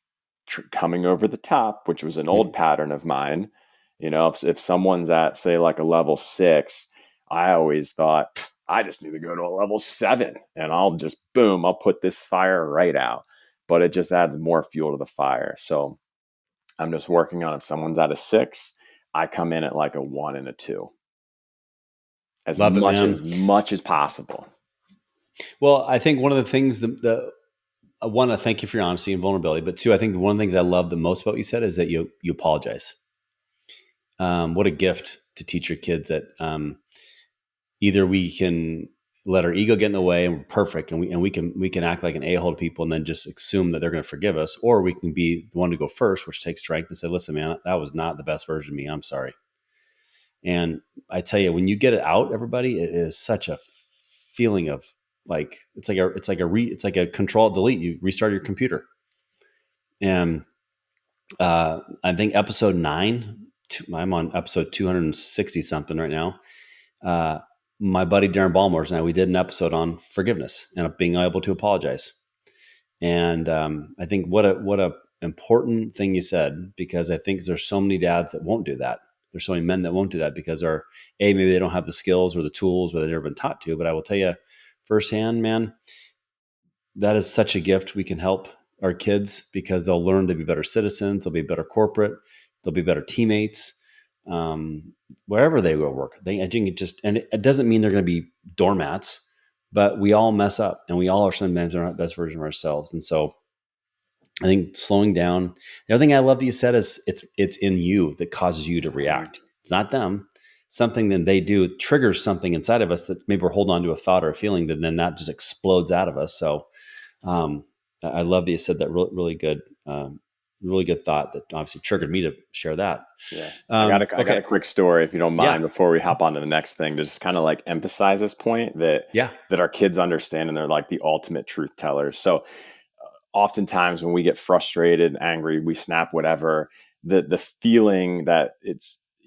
coming over the top, which was an old pattern of mine. If someone's at, say, like a level 6, I always thought, I just need to go to a level 7 and I'll just, boom, I'll put this fire right out. But it just adds more fuel to the fire. So I'm just working on, if someone's at a 6, I come in at like a 1 and a 2, as Love it, much man. as much as possible. Well, I think one of the things, one, I thank you for your honesty and vulnerability, but two, I think one of the things I love the most about what you said is that you apologize. What a gift to teach your kids that either we can let our ego get in the way and we're perfect, and we can act like an a-hole to people and then just assume that they're going to forgive us, or we can be the one to go first, which takes strength, and say, listen, man, that was not the best version of me. I'm sorry. And I tell you, when you get it out, everybody, it is such a feeling of like, it's like a control delete. You restart your computer. And I think episode 9, I'm on episode 260 something right now. Uh, my buddy Darren Ballmores and I, we did an episode on forgiveness and being able to apologize. And I think what a important thing you said, because I think there's so many dads that won't do that. There's so many men that won't do that because maybe they don't have the skills or the tools, or they've never been taught to. But I will tell you firsthand, man, that is such a gift. We can help our kids because they'll learn to be better citizens. They'll be better corporate. They'll be better teammates. Wherever they go work, I think and it doesn't mean they're going to be doormats, but we all mess up and we all are sometimes our best version of ourselves. And so I think slowing down. The other thing I love that you said is it's in you that causes you to react. It's not them. Something that they do triggers something inside of us that maybe we're holding on to a thought or a feeling, that then that just explodes out of us. So um, I love that you said that. Really good, really good thought that obviously triggered me to share that. Yeah. I got a quick story, if you don't Yeah. mind, before we hop on to the next thing, to just kind of like emphasize this point that Yeah. our kids understand, and they're like the ultimate truth tellers. So oftentimes when we get frustrated, angry, we snap, whatever, the feeling that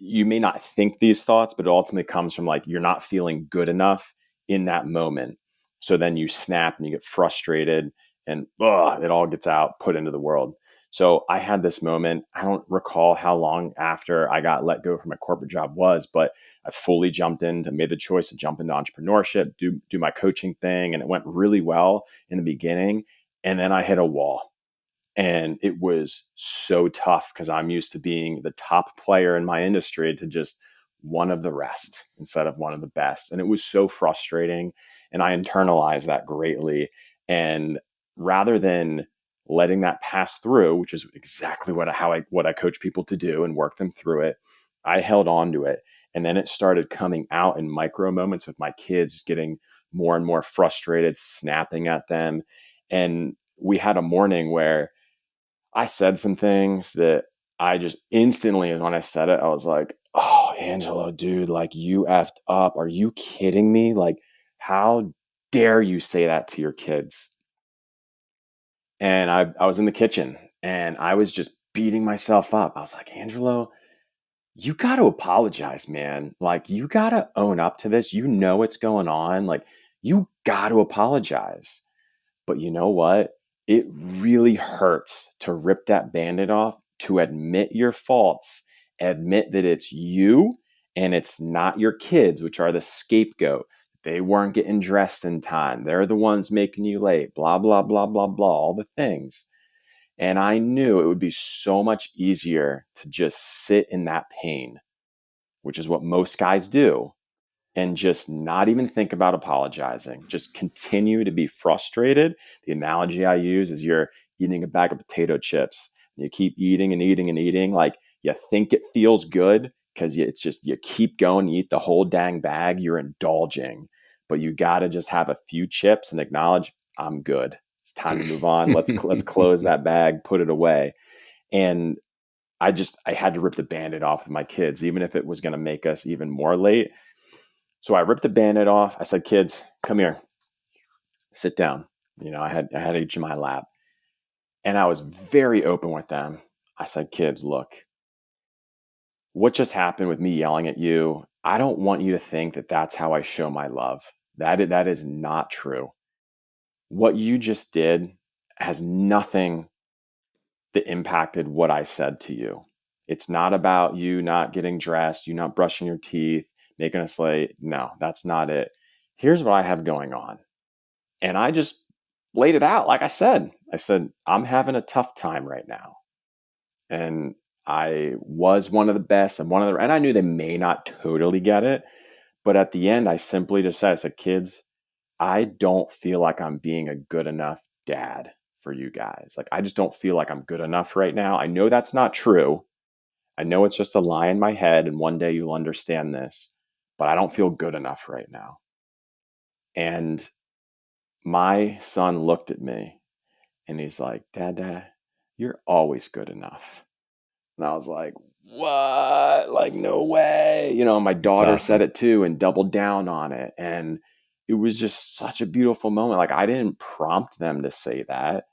you may not think these thoughts, but it ultimately comes from like, you're not feeling good enough in that moment. So then you snap and you get frustrated, and it all gets out, put into the world. So I had this moment. I don't recall how long after I got let go from my corporate job was, but I fully made the choice to jump into entrepreneurship, do my coaching thing. And it went really well in the beginning. And then I hit a wall, and it was so tough because I'm used to being the top player in my industry to just one of the rest instead of one of the best. And it was so frustrating. And I internalized that greatly. And rather than letting that pass through, which is exactly what I coach people to do and work them through it, I held on to it. And then it started coming out in micro moments with my kids getting more and more frustrated, snapping at them. And we had a morning where I said some things that I just instantly, when I said it, I was like, oh, Angelo, dude, like you effed up. Are you kidding me? Like, how dare you say that to your kids? And I was in the kitchen and I was just beating myself up. I was like, Angelo, you got to apologize, man. Like, you got to own up to this. You know what's going on. Like, you got to apologize. But you know what? It really hurts to rip that band-aid off, to admit your faults, admit that it's you and it's not your kids, which are the scapegoat. They weren't getting dressed in time. They're the ones making you late, blah, blah, blah, blah, blah, all the things. And I knew it would be so much easier to just sit in that pain, which is what most guys do, and just not even think about apologizing. Just continue to be frustrated. The analogy I use is you're eating a bag of potato chips. You keep eating and eating and eating. Like you think it feels good because it's just you keep going, you eat the whole dang bag. You're indulging, but you got to just have a few chips and acknowledge I'm good. It's time to move on. Let's close that bag, put it away. And I had to rip the band-aid off with my kids, even if it was going to make us even more late. So I ripped the band-aid off. I said, kids, come here, sit down. I had each in my lap, and I was very open with them. I said, kids, look, what just happened with me yelling at you? I don't want you to think that that's how I show my love. That is not true. What you just did has nothing that impacted what I said to you. It's not about you not getting dressed, you not brushing your teeth, making us late. No, that's not it. Here's what I have going on. And I just laid it out. Like I said, I'm having a tough time right now. And I was one of the best and I knew they may not totally get it. But at the end, I simply just said, I said, kids, I don't feel like I'm being a good enough dad for you guys. Like, I just don't feel like I'm good enough right now. I know that's not true. I know it's just a lie in my head. And one day you'll understand this, but I don't feel good enough right now. And my son looked at me and he's like, Dad, you're always good enough. And I was like, what? Like, no way. My That's daughter said awesome. it too and doubled down on it. And it was just such a beautiful moment. Like, I didn't prompt them to say that.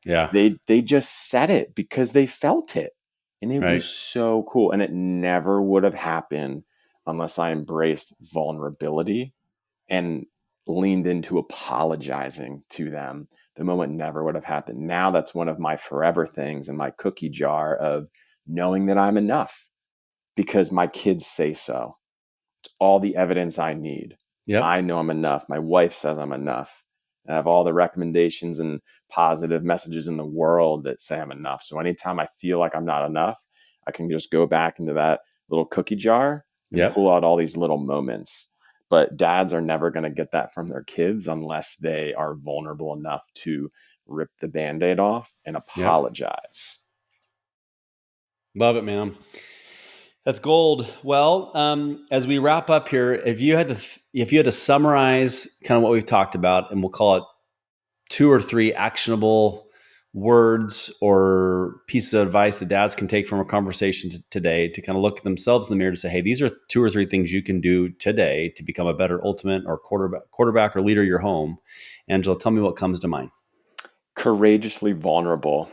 Yeah. They just said it because they felt it. And it Right. was so cool. And it never would have happened unless I embraced vulnerability and leaned into apologizing to them. The moment never would have happened. Now that's one of my forever things in my cookie jar of knowing that I'm enough because my kids say so. It's all the evidence I need. Yep. I know I'm enough. My wife says I'm enough. I have all the recommendations and positive messages in the world that say I'm enough. So anytime I feel like I'm not enough, I can just go back into that little cookie jar and Yep. pull out all these little moments. But dads are never going to get that from their kids unless they are vulnerable enough to rip the band-aid off and Yep. apologize. Love it, man. That's gold. Well, as we wrap up here, if you had to summarize kind of what we've talked about, and we'll call it two or three actionable words or pieces of advice that dads can take from our conversation today to kind of look at themselves in the mirror to say, hey, these are two or three things you can do today to become a better ultimate or quarterback or leader of your home. Angela, tell me what comes to mind. Courageously vulnerable.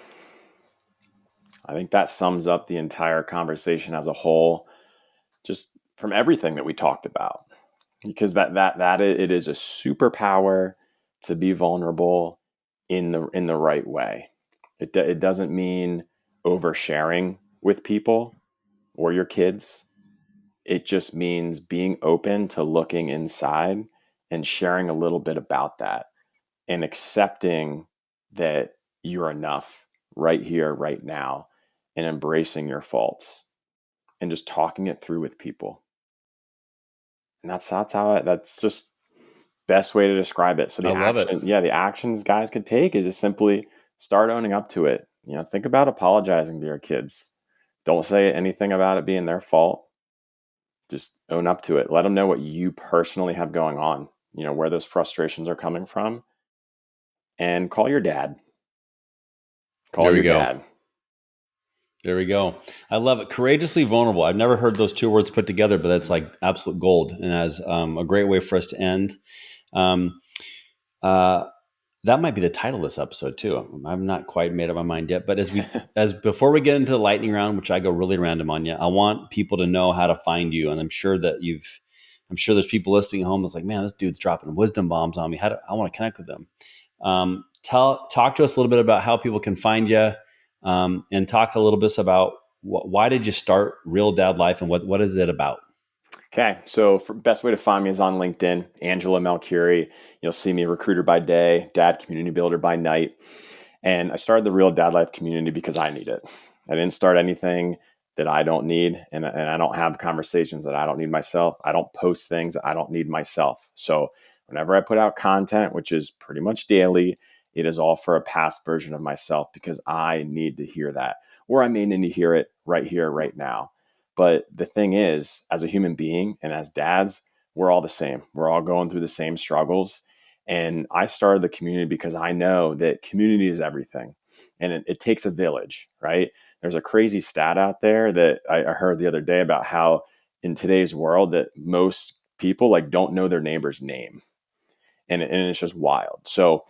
I think that sums up the entire conversation as a whole, just from everything that we talked about. Because it is a superpower to be vulnerable in the right way. It doesn't mean oversharing with people or your kids. It just means being open to looking inside and sharing a little bit about that and accepting that you're enough right here, right now, and embracing your faults and just talking it through with people. And that's just best way to describe it. So I love it. the actions guys could take is just simply start owning up to it. Think about apologizing to your kids. Don't say anything about it being their fault. Just own up to it. Let them know what you personally have going on, where those frustrations are coming from, and call your dad. Call There we your go. dad. There we go. I love it. Courageously vulnerable. I've never heard those two words put together, but that's like absolute gold, and as a great way for us to end. Um, uh, that might be the title of this episode too. I'm not quite made up my mind yet, but as before we get into the lightning round, which I go really random on you, I want people to know how to find you, and I'm sure there's people listening at home that's like, man, this dude's dropping wisdom bombs on me. I want to connect with them. Talk to us a little bit about how people can find you, and talk a little bit about why did you start Real Dad Life, and what is it about? Okay, so for best way to find me is on LinkedIn, Angelo Melchiorre. You'll see me recruiter by day, dad community builder by night. And I started the Real Dad Life community because I need it. I didn't start anything that I don't need, and I don't have conversations that I don't need myself. I don't post things that I don't need myself. So whenever I put out content, which is pretty much daily, it is all for a past version of myself because I need to hear that, or I may need to hear it right here, right now. But the thing is, as a human being and as dads, we're all the same. We're all going through the same struggles. And I started the community because I know that community is everything, and it takes a village, right? There's a crazy stat out there that I heard the other day about how in today's world that most people like don't know their neighbor's name. And it's just wild. So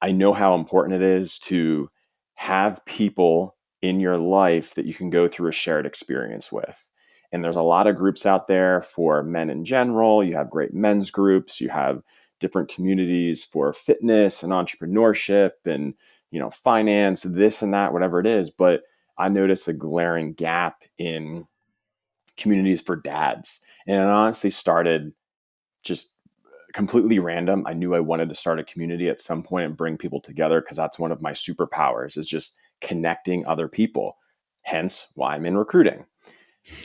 I know how important it is to have people in your life that you can go through a shared experience with. And there's a lot of groups out there for men in general. You have great men's groups, you have different communities for fitness and entrepreneurship and, finance, this and that, whatever it is. But I noticed a glaring gap in communities for dads. And it honestly started just completely random. I knew I wanted to start a community at some point and bring people together because that's one of my superpowers is just connecting other people. Hence why I'm in recruiting.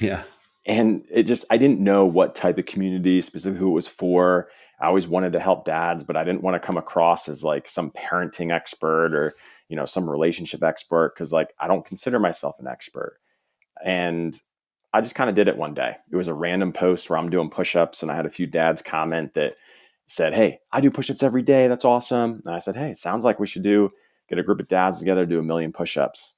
Yeah. And I didn't know what type of community specifically who it was for. I always wanted to help dads, but I didn't want to come across as like some parenting expert or, some relationship expert. Cause like, I don't consider myself an expert. And I just kind of did it one day. It was a random post where I'm doing push-ups and I had a few dads comment that said, "Hey, I do push-ups every day. That's awesome." And I said, "Hey, it sounds like we should get a group of dads together, do 1,000,000 push-ups."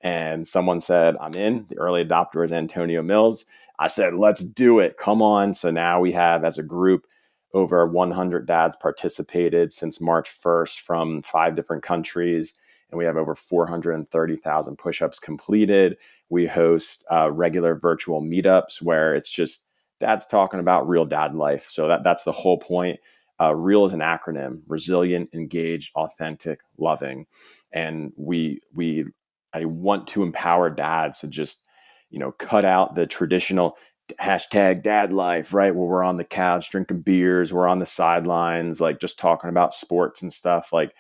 And someone said, "I'm in." The early adopter is Antonio Mills. I said, "Let's do it. Come on." So now we have as a group over 100 dads participated since March 1st from 5 different countries. And we have over 430,000 push-ups completed. We host regular virtual meetups where it's just dads talking about real dad life. So that's the whole point. REAL is an acronym: resilient, engaged, authentic, loving. And I want to empower dads to just, cut out the traditional hashtag dad life, right? Where we're on the couch drinking beers, we're on the sidelines, like just talking about sports and stuff. Like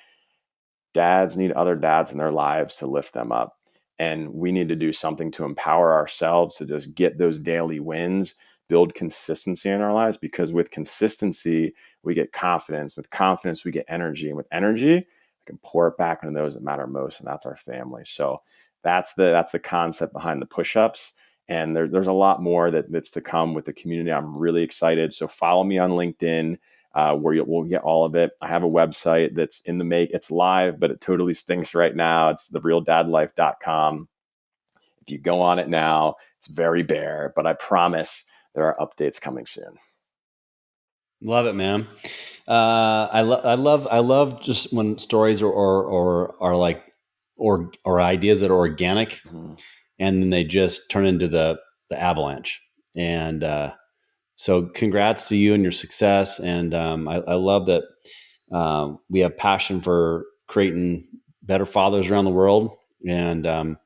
dads need other dads in their lives to lift them up. And we need to do something to empower ourselves to just get those daily wins, build consistency in our lives, because with consistency, we get confidence. With confidence, we get energy. And with energy, we can pour it back into those that matter most, and that's our family. So that's the concept behind the push-ups. And there's a lot more that's to come with the community. I'm really excited. So follow me on LinkedIn, where we'll get all of it. I have a website that's in the make. It's live, but it totally stinks right now. It's therealdadlife.com. If you go on it now, it's very bare, but I promise there are updates coming soon. Love it, man. I love just when stories or are like, or ideas that are organic, Mm-hmm. and then they just turn into the avalanche. And so congrats to you and your success. And I love that we have passion for creating better fathers around the world. And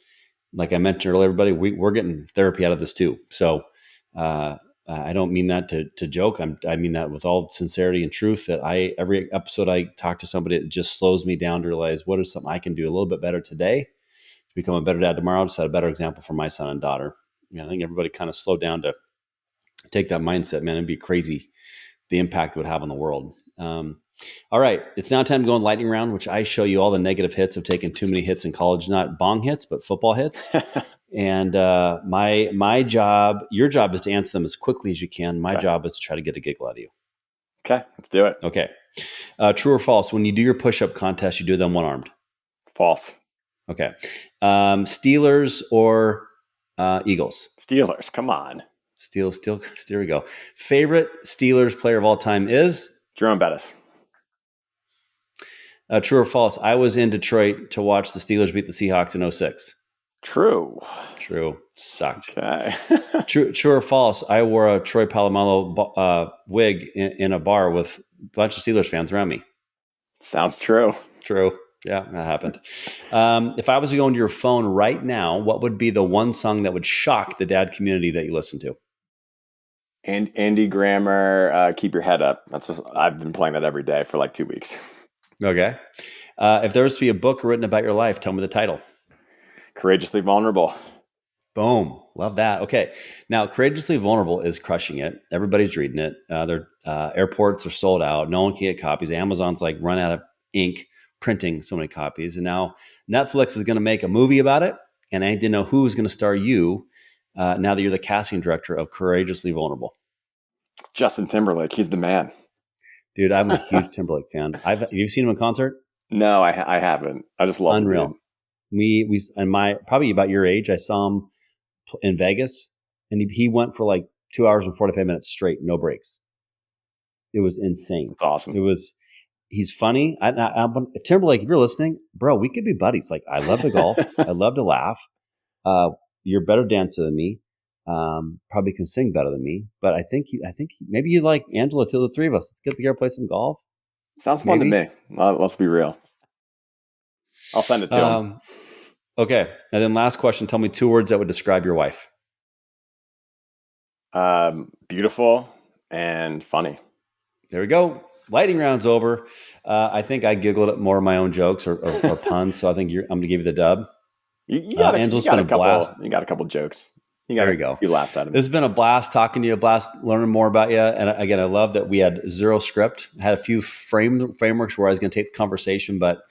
like I mentioned earlier, everybody, we're getting therapy out of this too. So I don't mean that to joke. I mean that with all sincerity and truth. That every episode I talk to somebody, it just slows me down to realize what is something I can do a little bit better today to become a better dad tomorrow, to set a better example for my son and daughter. I think everybody kind of slow down to take that mindset, man. It'd be crazy the impact it would have on the world. All right, it's now time to go in lightning round, which I show you all the negative hits of taking too many hits in college, not bong hits, but football hits. And my job, your job is to answer them as quickly as you can. My Okay. job is to try to get a giggle out of you. Okay, let's do it. Okay. True or false? When you do your push-up contest, you do them one-armed. False. Okay. Steelers or Eagles? Steelers, come on. Steel. There we go. Favorite Steelers player of all time is? Jerome Bettis. True or false? I was in Detroit to watch the Steelers beat the Seahawks in 06. True. True. Sucked. Okay. True or false? I wore a Troy Polamalu wig in a bar with a bunch of Steelers fans around me. Sounds true. True. Yeah, that happened. If I was to go into your phone right now, what would be the one song that would shock the dad community that you listen to? And Andy Grammer, Keep Your Head Up. That's what I've been playing that every day for like 2 weeks. Okay. If there was to be a book written about your life, tell me the title. Courageously Vulnerable. Boom. Love that. Okay. Now, Courageously Vulnerable is crushing it. Everybody's reading it. Their airports are sold out. No one can get copies. Amazon's like run out of ink printing so many copies. And now Netflix is going to make a movie about it. And I didn't know who was going to star you now that you're the casting director of Courageously Vulnerable. Justin Timberlake. He's the man. Dude, I'm a huge Timberlake fan. Have you seen him in concert? No, I haven't. I just love Unreal. the dude. We and my probably about your age. I saw him in Vegas, and he went for like 2 hours and 45 minutes straight, no breaks. It was insane. It's awesome. He's funny. If Timberlake, if you're listening, bro, we could be buddies. Like, I love to golf. I love to laugh. You're a better dancer than me. Probably can sing better than me. But I think maybe you like Angelo till the three of us. Let's get together, play some golf. Sounds fun to me. Let's be real. I'll send it to him. Okay. And then last question. Tell me 2 words that would describe your wife. Beautiful and funny. There we go. Lightning round's over. I think I giggled at more of my own jokes or puns. So I think I'm going to give you the dub. Angelo's been a blast. You got a couple jokes. There we go. A few laughs at him. This has been a blast talking to you, a blast learning more about you. And again, I love that we had 0 script. I had a few frameworks where I was going to take the conversation, but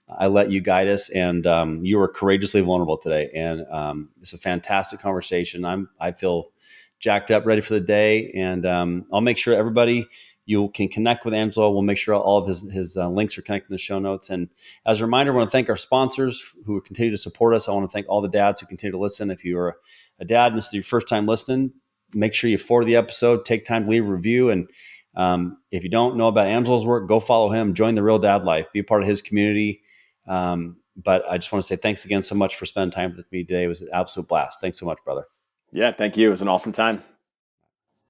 I let you guide us, and you were courageously vulnerable today. And it's a fantastic conversation. I feel jacked up, ready for the day. And I'll make sure everybody, you can connect with Angelo. We'll make sure all of his links are connected in the show notes. And as a reminder, I want to thank our sponsors who continue to support us. I want to thank all the dads who continue to listen. If you're a dad and this is your first time listening, make sure you forward the episode, take time to leave a review. And if you don't know about Angelo's work, go follow him, join the Real Dad Life, be a part of his community. But I just want to say thanks again so much for spending time with me today. It was an absolute blast. Thanks so much, brother. Yeah, thank you. It was an awesome time.